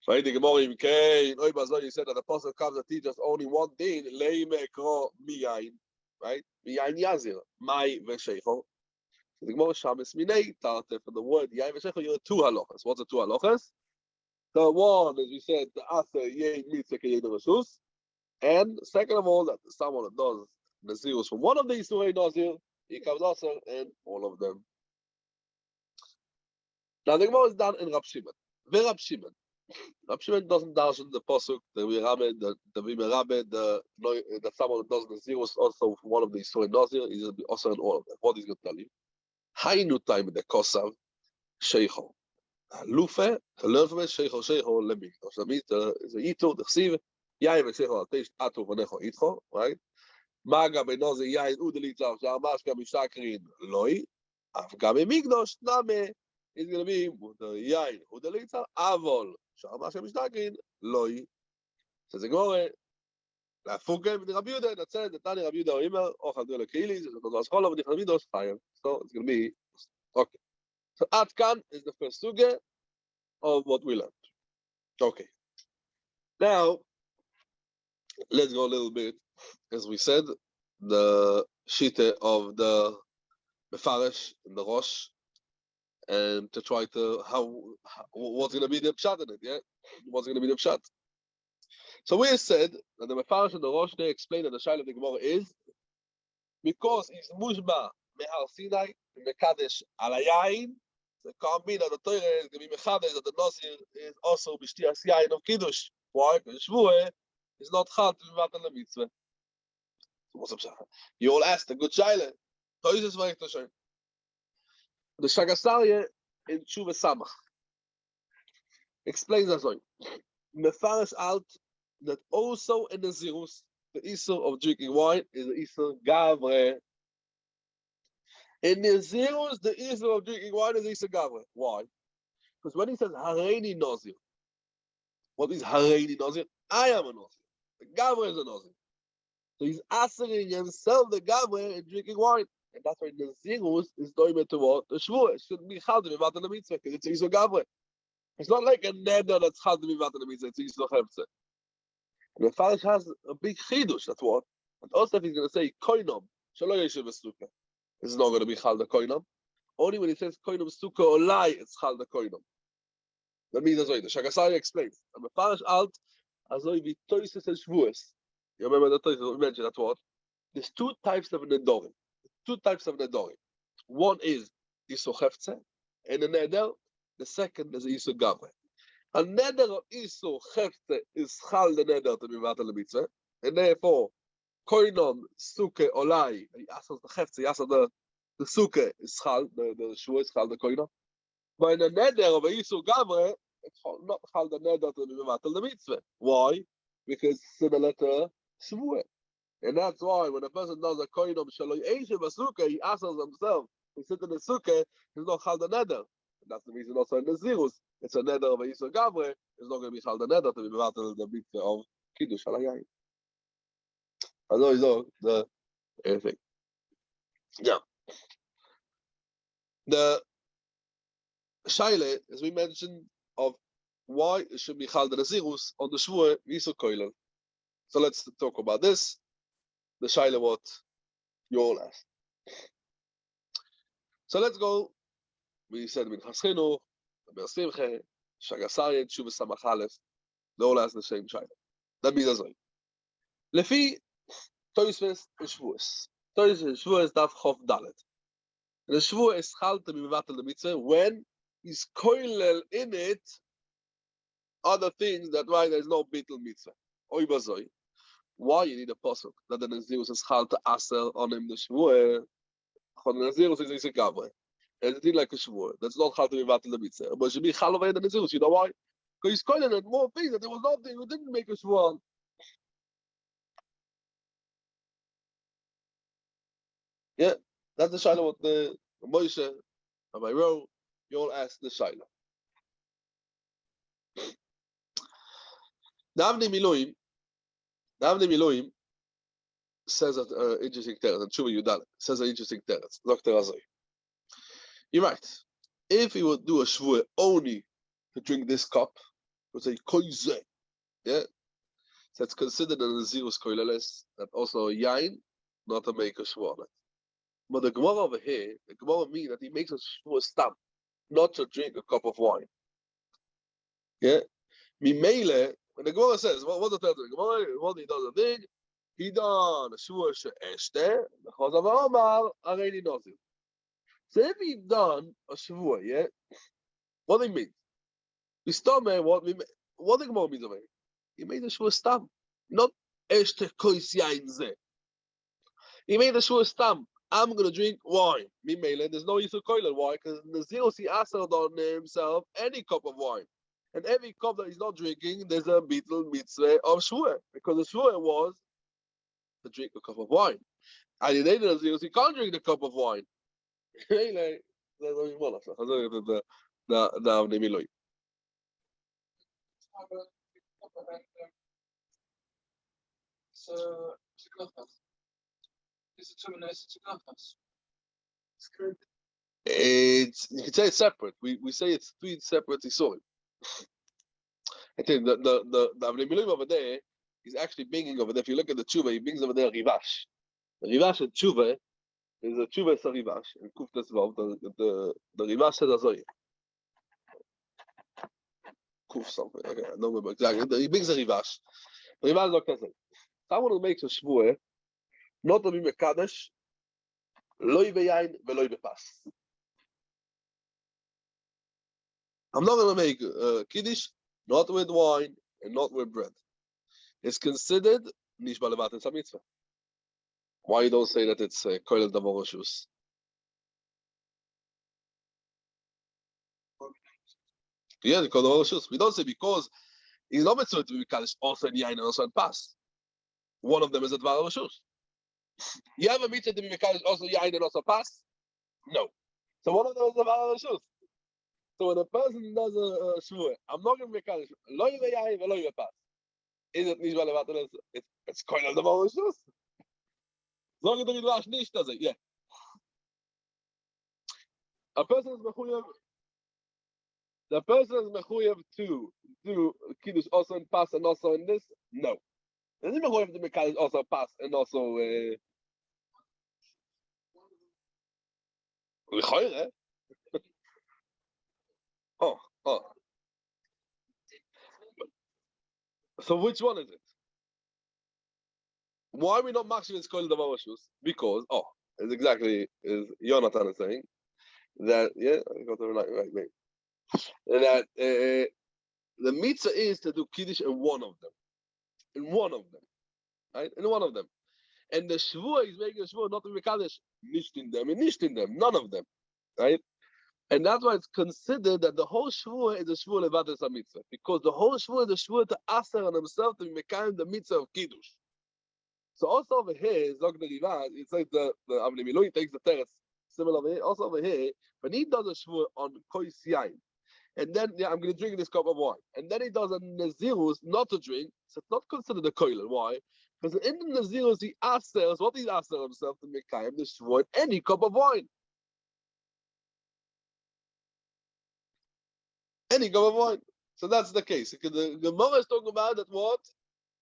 So in the Gemara, you said that the Apostle comes to teach us only one thing, Leimekro Miyain, right? Miyain Yazir, Mai Veshecho. The Gemara Shabbos Minei Tarte for the word Yain Veshecho, you have two halachas. What's the two halachas? The one, as we said, the Aser Yain Mitzvah Yain Reshus. And second of all, that someone that does Nazirus from one of these two Nazir, he comes also in all of them. Now the Gemara is done in Rab Shimon. Where Rab Shimon? Rab Shimon doesn't dash in the pasuk, the Rabbe, the Vimerabbe, that someone that does Nazirus also from one of these two Nazir, he's going to be also in all of them. What he's going to tell you? Hainu time the Kosav Sheicho. Lufe, to learn from it, Sheicho Lemik. That means it's a Yitur, the Chsiv, Yain Veshecho al Teish Atu Vanecho Itcho, right? Maga Benoze Yain Udelitzav, Shamashka Mishakrin Loi, Afgame Migdosh, Name, is going to be the Yain Udelitzav, Avol, Shamashka Mishakrin Loi. Says the Gore, La Fuke, the Rabbi Yehuda, that said, the Tani Rabbi Yehuda Oimer, Ochadele Keilis, the Scholar of the Chamidos, Chayim. So it's going to be, okay. So Atkan is the first suge of what we learned. Okay. Now, let's go a little bit, as we said, the shite of the Mefarish and the Rosh, and to try to, what's going to be the pshat in it, yeah? What's going to be the pshat? So we said that the Mefarish and the Rosh, they explain that the Shaila of the Gemara is, because he's Mujma Mehar Sinai, Mekadesh Alayain, the can't be that the Torah is going to be Mekadesh, that the Nazir is also B'shtias Yain of Kiddush. Why? Because Shvuah is not Chal to be Matan the Mitzvah. What's up, you all asked a good Shaila. So is this way to show. The Shagasaria in Tshuva Samach explains as well. Mefarish out that also in the Zirus, the Isur of drinking wine is the Isur Gavre. In the Zirus, the Isur of drinking wine is Isur Gavre. Why? Because when he says Hareini Nazir, what is Hareini Nazir? I am a Nazir. The Gavre is a Nazir. So he's answering himself, the Gavre, in drinking wine. And that's why the Zirus is doing it to what? The Shvuah. It shouldn't be Chal to be Matan the Mitzvah, because it's Isur Gavre. It's not like a neder that's Chal to be Matan the Mitzvah, it's Isur Chevtze. And the Farish has a big chidush, that's what. And also if he's going to say koinam, shalo yeshiv v'suka, it's not going to be chal the koinam. Only when he says koinam suka or lie, it's chal the koinam. That means as well. The Shagasari explains. And the Farish alt, as though he toises and shvuas. You remember the toises we mentioned, that's what. There's two types of nedorim. One is Isur Chefze, and the neder, the second is Isur Gavre. A neder of Isur Chefze is chal the neder to be Matan the Mitzvah, and therefore, koinon suke olai, asas the Chefze, asas the suke is chal, the shvuah is chal the koinon. But in the neder of Isur Gavre, it's not chal the neder to be Matan the Mitzvah. Why? Because it's similar to shvuah. And that's why when a person does a koinom shaloi eishev suke, he asks himself, he sits in the suke, he's not chal the neder. And that's the reason also in the Zirus, it's a neder of a Isur Gavre, it's not going to be chal the neder to be Matan the Mitzvah of Kiddush Alayayin. I know the thing. Yeah. The Shaila, as we mentioned, of why it should be chal the Zirus on the Shvuah Isur Koilel. So let's talk about this. The Shaila what you all asked. So let's go. We said Minchas Chinuch, Ber Simche, Shagasari, and Tshuva Samach Aleph. They all ask the same Shaila. That means as well. Lefi Toisves and Shvuas. Toisves and Shvuas daf Chof Dalet. And the Shvuah is chal to be mevatel the mitzvah when he's koilel in it other things that why there's no bittul mitzvah. Oy bazoi. Why you need a pasuk that the Nazirus is chal to aser on him the Shvuah? The Nazirus is Isur Gavre. And it's like a Shvuah. That's not chal to be mevatel the mitzvah. But it should be chal over the Nazirus. You know why? Because he's koilel in more things that there was nothing who didn't make a Shvuah on. Yeah, that's the Shaila what the Moshe, Rabbi Ro, you all ask the Shaila. Davnei Miluim says an interesting teretz, and Tshuva Yudal says an interesting teretz. Dr. Azoi. You're right. If he would do a shvuah only to drink this cup, would say koize, yeah. So it's considered an Nazirus koileles, that also a yain, not to make a shvuah. But the Gemara over here, the Gemara means that he makes a shvuah stamp, not to drink a cup of wine. Yeah. Mimele, when the Gemara says, what does that do? The Gemara, what he does a thing, he done a shvuah she'eshte, the Chazava Omar, Areini Nazir. So if he done a shvuah, yeah, what do he mean? We start, man, what the Gemara means over here? He made a shvuah stamp, not eshte kois yain zeh. He made a shvuah stamp. I'm going to drink wine. Mimele, there's no Yisur Koiler. Why? Because Nazir he asked on himself any cup of wine. And every cup that he's not drinking, there's a bittul mitzvah of shvuah. Because the shvuah was to drink a cup of wine. And in the Nazir, he can't drink the cup of wine. It's, you can say it's separate. We say it's three separate isurim. I think the Avnei Miluim over there is actually bringing over there. If you look at the tshuva, he brings over there rivash. The rivash and tshuva is a tshuva rivash and kuftas vav. The rivash says azoy. Kuf something. Okay, I don't remember exactly. He brings a rivash. The rivash is like someone who makes a shvuah, not to be mekadesh, loy beyain veloy bepas. I'm not going to make kiddush, not with wine and not with bread. It's considered nish balevat and mitzvah. Why you don't say that it's koilel davar rishus? Yeah, the koilel davar rishus. We don't say because he's not mitzvah to be kaddish also in yain and also in pas. One of them is a davar rishus. You have a mitzvah to be kaddish also yain and also pas? No. So one of them is a davar rishus. So when a person does a shvuah, I'm not going to be kaddish. Lo yain velo pas. Is it nish balevat? It's koilel davar rishus. Zoge the Midrash nicht, does it? Yeah. A person is mechuyev. The person is mechuyev to do kiddush also in pas and also in this. No. Is he mechuyev to make kiddush also pas and also l'choyre? Oh. So which one is it? Why are we not maxing its koil davar rishus? Because it's exactly as Jonathan is saying that I got the right name. That the mitzvah is to do kiddush in one of them, right? In one of them, and the shvuah is making a shvuah not to be kaddish, nicht in them, none of them, right? And that's why it's considered that the whole shvuah is a shvuah levates a mitzvah, because the whole shvuah is a shvuah to aser on himself to be mekayim the mitzvah of kiddush. So also over here, it's like the Avnei Miluim takes the teretz similar over here. Also over here, when he does a shvuah on kois yain, and then I'm going to drink this cup of wine, and then he does a nazirus not to drink, so it's not considered a koilel. Why? Because in the nazirus he asers what he asers himself to make kaim the shvuah any cup of wine, any cup of wine. So that's the case. The Gemara is talking about that what.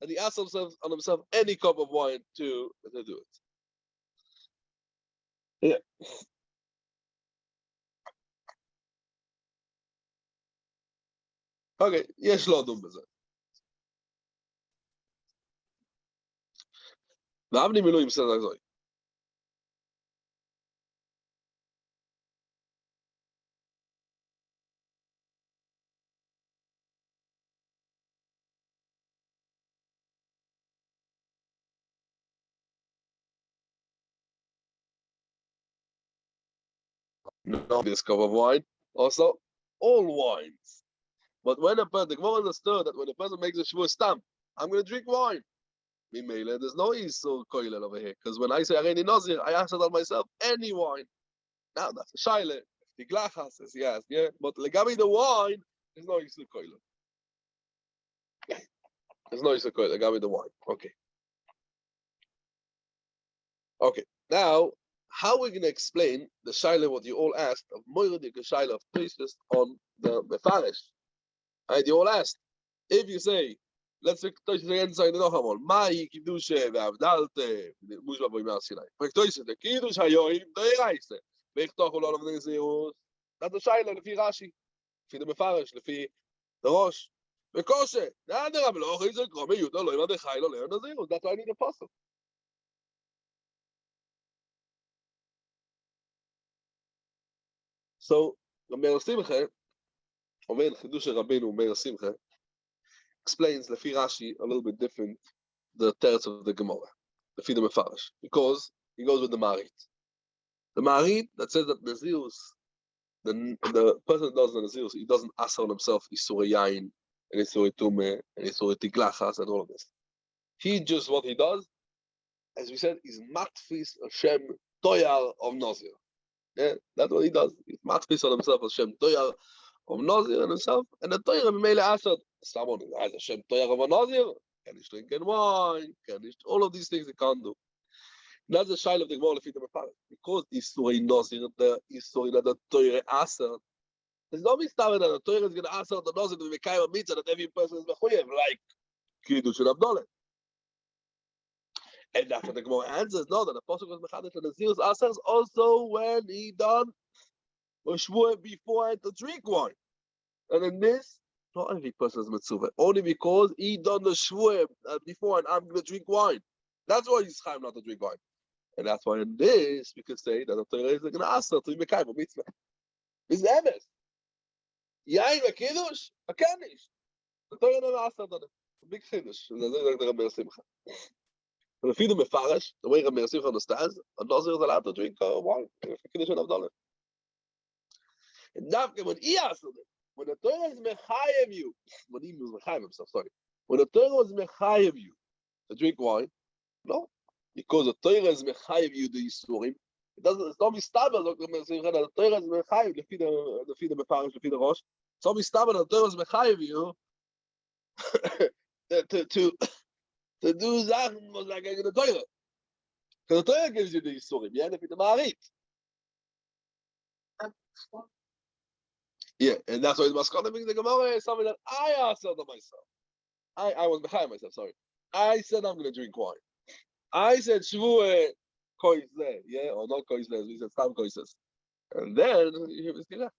And he asks himself on himself any cup of wine to do it. Yeah. Okay. Yes, lo dum b'zeh. The Avnei Miluim says like that. Not this cup of wine. Also, all wines. But when the Gemara understood that when a person makes a shvuah stamp, I'm going to drink wine. Mimele, there's no Yisur koilel over here. Because when I say Areini Nazir, I ask it on myself, any wine. Now that's a shaila. The glachas says yes, yeah. But legabi the wine, there's no Yisur koilel. There's no Isur Koil. I got me the wine. Okay. Okay. Now, how are we going to explain the shaila what you all asked of Moiradik shaila of Tosis on the Mefarish? Right? You all asked. If you say, let's say Tosis again say the Nochamol, Mai Kiddushe ve'avdalte Mushba Boimar Sinai. But Tosis the Kiddush Hayoim Deiraise. Ve'chtoch all of the Nezirus. That's the shaila lefi Rashi, lefi the Mefarish, lefi the Rosh. Bekoshe. Now the Rabbi Loch is a Krome Yudah Lo Yimad Echai Lo Leon Nazirus. That's why I need a pasuk. So, Meir Simcha, or Meir Chidush Rabbeinu Meir Simcha, explains Lefi Rashi a little bit different the teretz of the Gemara, Lefi the Mefarish, because he goes with the Marit. The Marit that says that Nazirus, the person that does the Nazirus, he doesn't ask on himself Isurei Yain and Isurei Tumeh and Isurei Tiglachas and all of this. He just what he does, as we said, is Matfis Hashem Toyar of Nazir. Yeah, that's what he does. He's matfis on himself as Hashem Toyar of Nazir and himself, and the Toyar Mele Asad. Someone has Hashem Toyar of a Nazir, can he drink wine, can he all of these things he can't do. That's the shaila of the Gemara Lefi the Mefarish. Because the Isurei Nazir, the Isurei that the Toyar Asad, there's no mistaken that the Toyar is going to Asad the Nazir to be kind of mitzvah that every person is mechuyev, like Kiddush and Abdullah. And that's what the Gemara answers. No, that the Apostle was mechadish and the Nazir's Asad also when he done or shvur beforehand to drink wine. And in this, not every person is mitzvah, only because he done the shvur beforehand, I'm going to drink wine. That's why he's chayav not to drink wine. And that's why in this, we can say that the Torah is going to ask her to be mekayim of mitzvah. It's emes. Yain v'kiddush, a kanish. The Torah never asked her to do it. A big kiddush. And that's like the Rabbi Simcha. And if you do Mefarish, the way Rabbi Simcha understands, a Nazir is allowed to drink wine. Kiddush and Abdullah. And now, when he asked it, when the Torah is mechayev you, when he was mechayev himself, sorry, when the Torah was mechayev you to drink wine, no, because the Torah is mechayev you the Yisurim, it doesn't. It's not mistabel that the Torah is mechayev the Mefarish, the Rosh. It's not mistabel that the Torah is mechayev you to do Sachen was like the Torah. Because the Torah gives you the Yisurim, yeah, the Marit. Yeah, and that's why the Maskana means the Gemara is something that I asked of myself. I was behind myself, sorry. I said I'm going to drink wine. I said Shvue Koizle, yeah, or not Koizle, we said Stam Koizes. And then you was Gila.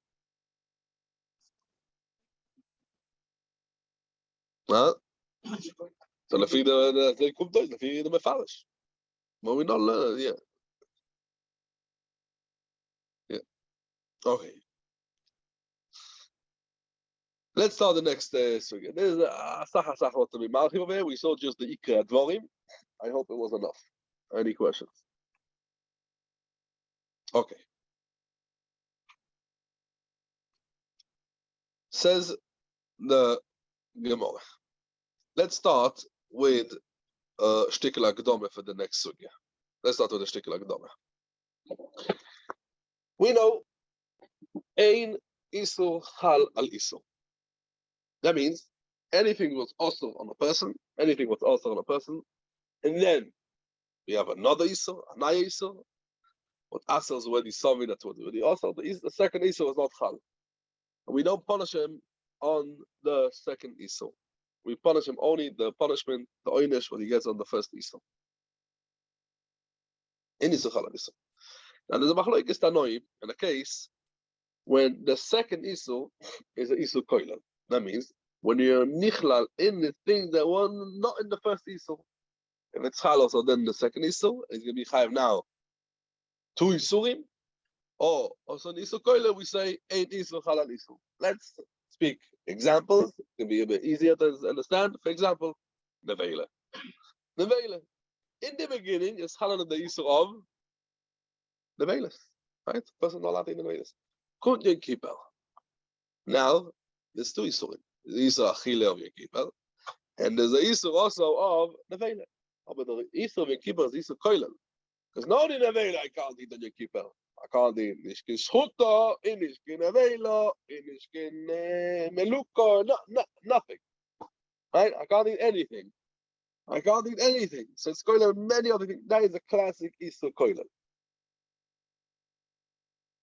Huh? So the feed the Mefarish. Well, we not learn, yeah. Yeah. Okay. Let's start the next sugya. There's a what to be malchim over here. We saw just the ikra dvorim. I hope it was enough. Any questions? Okay. Says the Gemara. Let's start with shtikel agdome for the next sugya. Let's start with the shtikel agdome. We know ein isur chal al isur. That means anything was also on a person, and then we have another Isur, another Isur. What Asr is already something that's already also. The second Isur is not Chal. And we don't punish him on the second Isur. We punish him only the punishment, the Oynish, what he gets on the first Isur. In Isur Chal Isur. Now there's a machlokes tanoim in a case when the second Isur is an Isur Koilel. That means when you're nichlal in the things that were not in the first Isur. If it's Chal, so then the second Isur is going to be Chayav now. 2 Isurim, or also in Isur Koilel we say 8 Isur Chal al Isur. Let's speak examples. It can be a bit easier to understand. For example, Nevela. Nevela. In the beginning, it's Chal on the Isur of Nevelas. Right? Person not allowed to eat Nevelas. Couldn't you keep out? Now, there's 2 Isurim. There's Isur Achille of Yekipel, and there's a Isur also of Nevela. But the Isur of Yekipel is Isur Koilel. Because not in Nevela I can't eat on Yekipel. I can't eat Nishkin Schuta, in Nishkin Nevela, in Nishkin Meluka, nothing. right? I can't eat anything. I can't eat anything. So it's koiler many other things. That is a classic Isur koiler.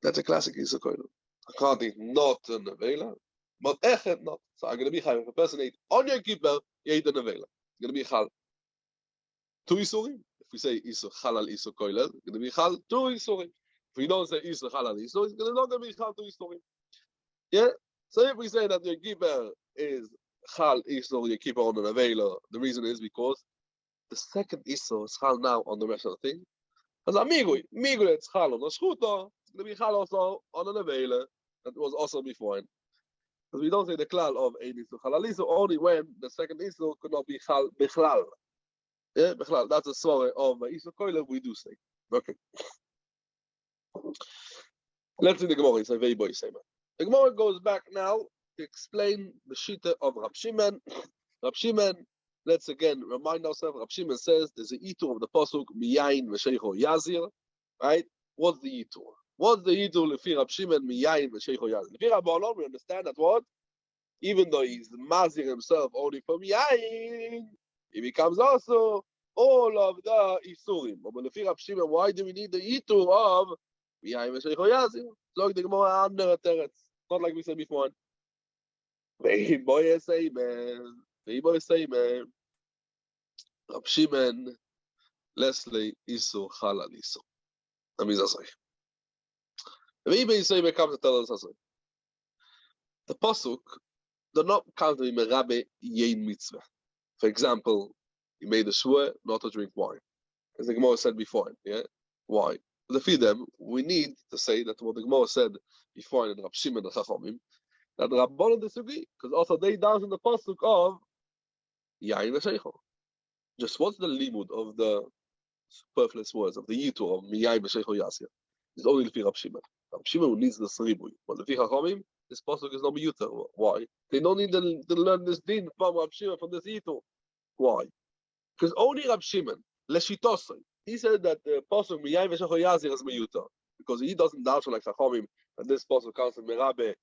That's a classic Isur koiler. I can't eat not a nevela, but echet not. So I'm going to be chayv. If a person ate on your kippur, you ate a nevela. It's going to be chal. Two isurim. If we say Isur halal Isur koiler, it's going to be chal two isurim. If we don't say Isur halal Isur, it's not going to be chal two isurim. Yeah. So if we say that your kippur is chal Isur, your kippur on a nevela, the reason is because the second Isur is chal now on the rest of the thing. Because amigui, it's chal on the shchuta. It's going to be chal also on a nevela. That was also before. Because we don't say the klal of ein Isur halal Isur only when the second Isur could not be chal bichlal. Yeah, bichlal. That's a story of Isur koiler we do say. Okay. Let's see the Gemara. It's a very boy same. The Gemara goes back now to explain the shita of Rab Shimon. Rab Shimon, let's again remind ourselves. Rab Shimon says there's an itur of the pasuk miyayin v'sheicho yazir. Right? What's the itur? What's the itur lefi Rab Shimon miyayin v'sheicho yazir? Lefi Rab Olam, we understand that what? Even though he's mazir himself only from yayin, he becomes also all of the isurim. But lefi Rab Shimon, why do we need the itur of miyayin v'sheicho yazir? Zog the Gemara under a teretz. Not like we said before. Vehi boy say man. Vehi boy say man. Rab Shimon, Leslie, Isur, Halal, Isur. That means that's right. Vehi boy say man comes to tell us that's right. The pasuk do not count to be merabe yein mitzvah. For example, he made a shvur not to drink wine, as the Gemara said before. Yeah, why? To feed them, we need to say that what the Gemara said before in Rab Shimon and Chachamim, that the Rabbanon disagree, because also they down in the pasuk of Yain v'Sheicho. Just what's the limud of the superfluous words of the yitur of Yain v'Sheicho Yasir? It's only Lefi Rab Shimon. Rab Shimon needs the sribui, but Lefi Chachamim, this pasuk is not miyuter. Why? They don't need to learn this din from Rab Shimon from this yitur. Why? Because only Rab Shimon, Leshitosai, he said that the pasuk Miyayin v'Sheicho Yazir is miyuta, because he doesn't doubt like Chachamim that this pasuk counts in Merabe,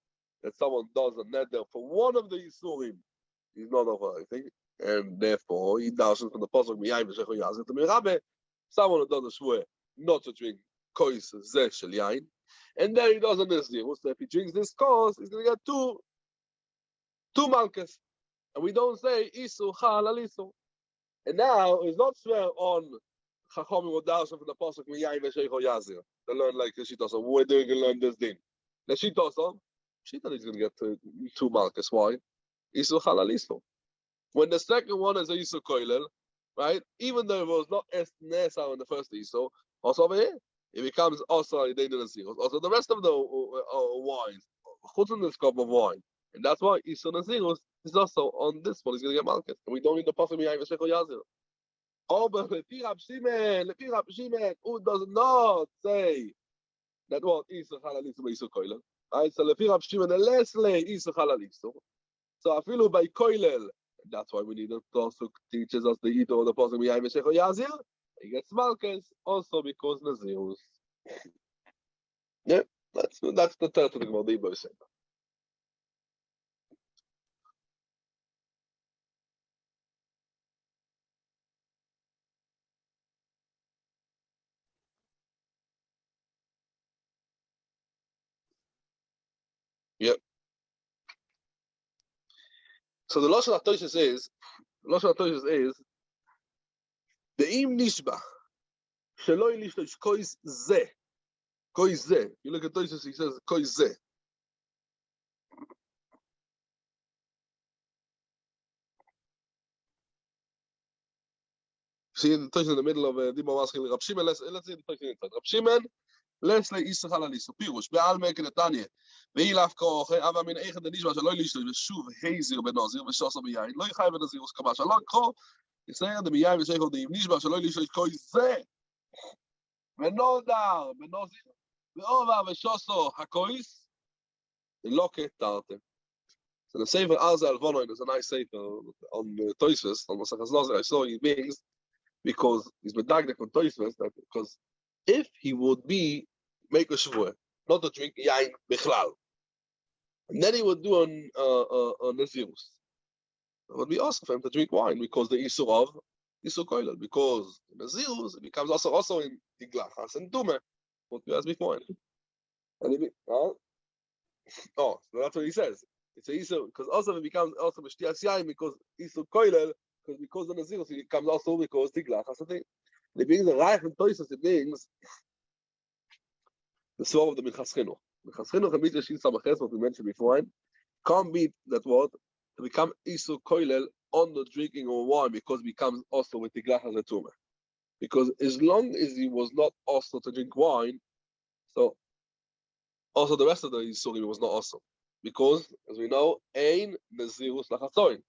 that someone does a neder for one of the Yisurim, he's not over anything, and therefore he doubts from the pasuk Miyayin v'Sheicho Yazir to Merabe, someone who does a shvur not to drink kois zeh shel yain, and then he does a Nazir. So if he drinks this kois, he's going to get two malchus, and we don't say Isur halal Isur. And now it's not swear on Chachamim or Darshan from the pasuk Miyayin v'Sheicho Yazir. They learn like the Shita. So we're doing to learn this thing. The Shita is going to get two malchus. Why? Isur halal Isur. When the second one is a Isur koilel, right? Even though it was not Nesar in the first Isur, also over here it becomes also a Dein Nazir. Also the rest of the wines, chutz in this cup of wine, and that's why Isur Nazirus is also on this one. He's going to get malchus, and we don't need the pasuk Miyayin v'Sheicho Yazir. Oh, but Lefi Rab Shimon, who does not say that what Isur halal Isur by Isur koilel. Right? So Lefi Rab Shimon, lesle Isur halal Isur. So I feel by koilel, that's why we need the pasuk teaches us the yitur of the pasuk Miyayin v'Sheicho Yazir. He gets malchus also because Nazirus. Yeah, that's the third of the Gemara. They both say. Yep. So the Lashon HaToshes is the im nishba sheloi lishtosh kois zeh. You look at Toshes, he says kois zeh. See in the Toshes in the middle of Dima Maschil Rab Shimon. Let's see the Toshes inside. Rab Shimon lesle Isur halal Isur. Pirush be'al meken etanya. ואילף כוח, אבל מן איך דנישבא שלא ישתוי ושוב הזיר בנזיר ושוסה ביין, לא יחייב בנזיר וסקמה שלא יקחו, יסייר דמיין ושייכו דעים נשבא שלא ישתוי כוי זה, ונודר בנזיר, ואובה ושוסו הכויס, לא כתרתם. So the Sefer Arza Alvonoin is a nice Sefer on Tosfos, on Masechet Nazir. I saw he means because he's medagdik on Tosfos that because if he would make a shvur not to drink yain bichlal, and then he would do on Nazirus. it would be also for him to drink wine because the Isur of Isur Koilel, because in the Nazirus it becomes also in Tiglachas and Tume, what we asked before. And so that's what he says. It's a Isur, because also it becomes also B'Shtias Yain because Isur Koilel, because the Nazirus it comes also because Tiglachas and thing. It brings the Reich and Toisus, it brings the sword of the Minchas Chinuch. Minchas Chinuch and Mitzvah Shin Samaches, what we mentioned before, can't be that word to become Isur Koilel on the drinking of wine because it becomes also with Tiglachas and Tumah. Because as long as he was not also to drink wine, so also the rest of the Isurim was not also. Because, as we know, Ein Nazirus Lachatzoin.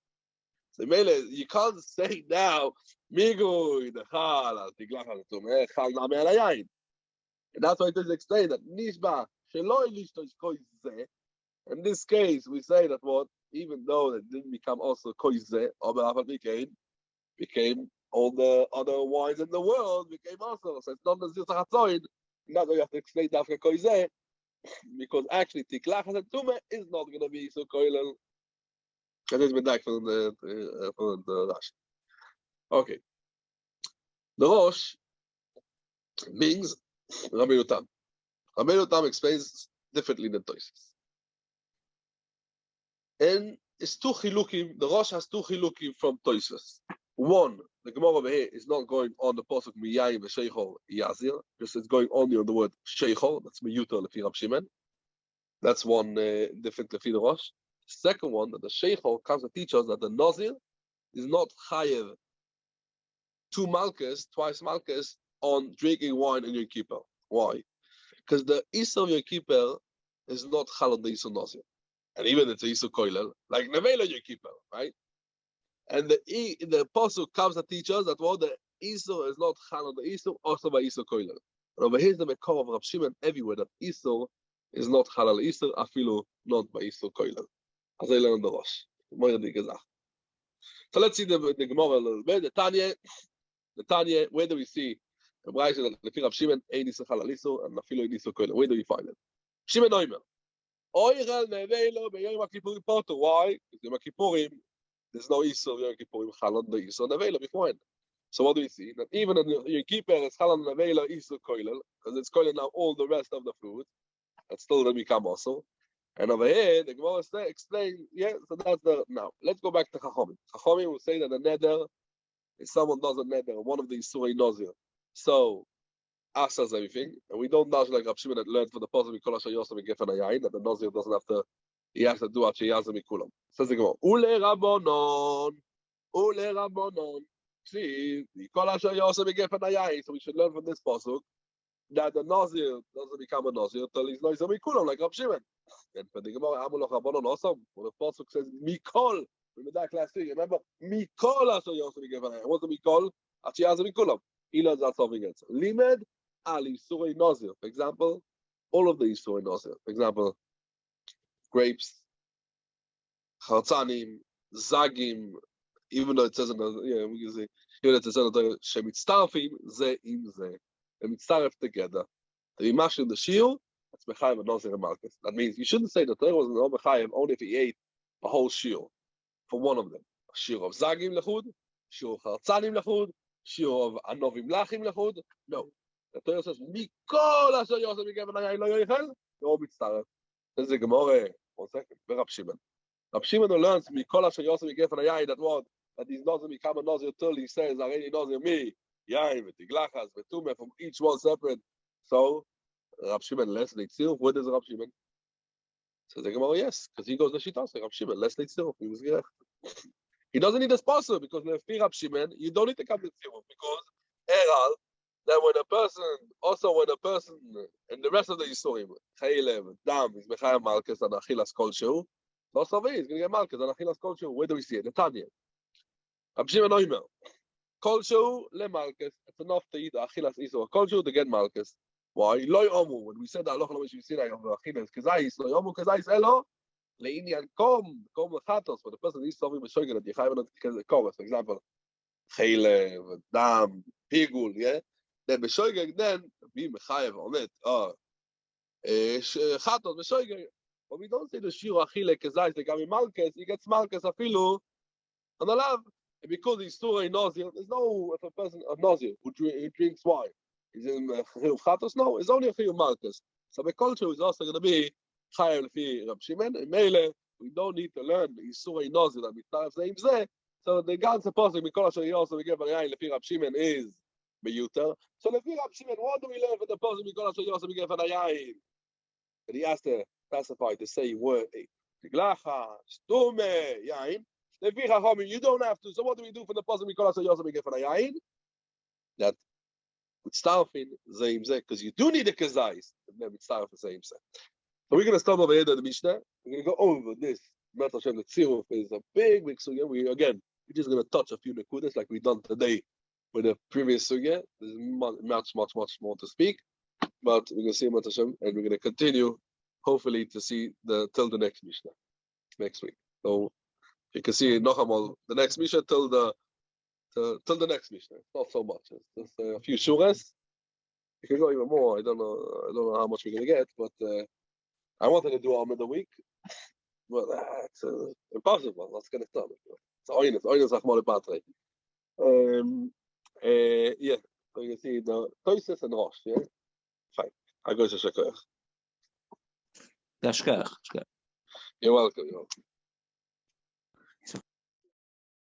So you can't say now, Migui, the Chal, al Tiglachas and Tumah, Chal Name al Yain. And that's why it is explained that Nishba, Sheloi Lishto is Koizeh. In this case, we say that what, even though it didn't become also Koizeh, or became all the other wines in the world, became also. So it's not Nazir Sachatzoin. Now we have to explain that for Koizeh, because actually Tiklachas and Tumah is not going to be so Koilel. That has been back from the Rashi. Okay. The Rosh means Rabbi Yotam. Rabbi Yotam explains differently than Toises. And it's two chilukim. The Rosh has two chilukim from Toises. One, the Gemara over here is not going on the pasuk Miyayim v'Sheichol Yazir, just it's going only on the word Sheichol. That's Miyuta lefi Rab Shimon. That's one different lefi the Rosh. Second one, that the Sheichol comes to teach us that the Nazir is not chayev twice malchus on drinking wine in Yom Kippur. Why? Because the Isur of Yom Kippur is not chal on the Isur Nazir. And even it's a Isur Koilel, like Nevela Yom Kippur, right? And the apostle comes to teach us that what the Isur is not chal on the Isur, also by Isur Koilel. And over here is the Mekor of Rab Shimon everywhere that Isur is not chal on Isur, afilu not by Isur Koilel. As I learned the Rosh. So let's see the Gemara a little bit. The Tanya, where do we see the Braisa that the Rab Shimon ein Isur chal on Isur and afilu ein Isur Koilel? Where do we find it? Shimon Oimer. Oichel nevelo b'Yom HaKippurim poter. Why? Because Yom HaKippurim, there's no Isur Yom Kippurim chal on the Isur nevelo beforehand. So what do we see? That even in Yom Kippur it's chal on nevelo Isur Koilel, because it's Koilel now all the rest of the food. That's still going to become also. And over here, the Gemara explain, so that's the, now, let's go back to Chachamim. Chachamim will say that the neder, if someone does a neder, one of the Isurei Nazir, so, asas everything, and we don't know like Rab Shimon that learned for the Pasuk Mikol Asher Yosem Gefen Hayayin, that the Nazir doesn't have to, he has to do Asher Yazem Mikulam. Says the Gemara, Ule Rabbonon, see, Mikol Asher Yosem Gefen Hayayin, so we should learn from this Pasuk, that the Nazir doesn't become a Nazir till he's Nazir Mikulam, like Rab Shimon. And for the Gemara, Amulach Rabbonon also, when the Pasuk says Mikol, remember that last thing, remember, Mikol Asher Yosem Gefen Hayayin, what's the Mikol? Asher Yazem Mikulam. He learns that something else. Limed al Isurei Nazir. For example, all of the Isurei Nazir. For example, grapes, chartzanim, zagim. Even though it says in the, we can say, even though it says in the shemitztarfim ze im ze, and mitztaref together. To be mashed in the shiur, that's mechayev and Nazir and Malchus. That means you shouldn't say the Torah was not mechayev only if he ate a whole shiur for one of them. A shiur of zagim lechud, shiur of chartzanim lechud, shiur of anovim lachim lechud. No. The Torah says, Mikol asher Yosef Gefen Hayayin lo yochel, no mitztaref. This is the Gemara. 1 second. Rab Shimon. Rab Shimon learns Mikol asher Yosef Gefen Hayayin that what? That he's not going to become a Nazir till he says, already Nazir me, Yain, V'tiglachas, V'tumeh, from each one separate. So, Rab Shimon less Leitzir. What is Rab Shimon? Says the Gemara, yes, because he goes to Shitas. Rab Shimon less Leitzir. He was gerecht. He doesn't need a sponsor because Lefi Rab Shimon, you don't need to come to Tziruf because Eral, that when a person, and the rest of the Yisurim, Chaylev, Dam, is Mechayev Malchus and Achilas Kolshu, so Savi is going to get Malchus and Achilas Kolshu. Where do we see it? The Tanya. Rab Shimon Oimer. Kolshu le Malchus. It's enough to eat Achilas Isur. Kolshu to get Malchus. Why? Loi Omu. When we said that, Allah Halamesh Yisirah of Achilas Kazais, Loi Omu Kazais Elo, Leinian Kom Lechatos. When the person eats something with Shogun, you have to come. For example, Chaylev, Dam, Pigul, yeah? Then Beshoigeg, then be Mechayev on it. Chatos, Beshoigeg. But we don't say the Shir Achile Kezais, the Gami Malchus, he gets Malchus Afilu on the love, and because he's still a Nazir, there's no, if a person, a Nazir, who drinks wine, is in Chiyuv Chatos, no, it's only a Chiyuv Malkus. So the culture is also going to be Chayav Lefi Rab Shimon, and Mele, we don't need to learn Yisur a Nazir, that Mitzvah Zeim Zeh. So the ganze Pasuk, Mikol Asher Yosef, we give a Yain Lefi Rab Shimon is Beyuter. So Lefi Rab Shimon, what do we learn from the Pasuk, Mikol Asher Yosef, we give a Yain? And he has to specify the same word, Tiglacha, Stume, Yain. Lefi Chachamim, you don't have to. So what do we do for the Pasuk, Mikol Asher Yosef, we give a Yain? That with Starfin, Zeim Zeh, because you do need a Kazais, and then with Starfin, Zeim Zeh. So we're going to start over here at the Mishnah. We're going to go over this. The Tziruf is a big sugya. We're just going to touch a few nekudas like we've done today with the previous sugya. There's much more to speak, but we're going to see Mat Hashem, and we're going to continue, hopefully, to see till the next Mishnah next week. So you can see Nochamal the next Mishnah till the next Mishnah. Not so much. It's just a few shuras. You can go even more. I don't know how much we're going to get, but I wanted to do Amid a week. But it's impossible. Let's get it done. It's oinus achmol patre. Yeah. So you can see the Toises and Rosh. Yeah. Fine. I go to Shekach. Dashkach. You're welcome.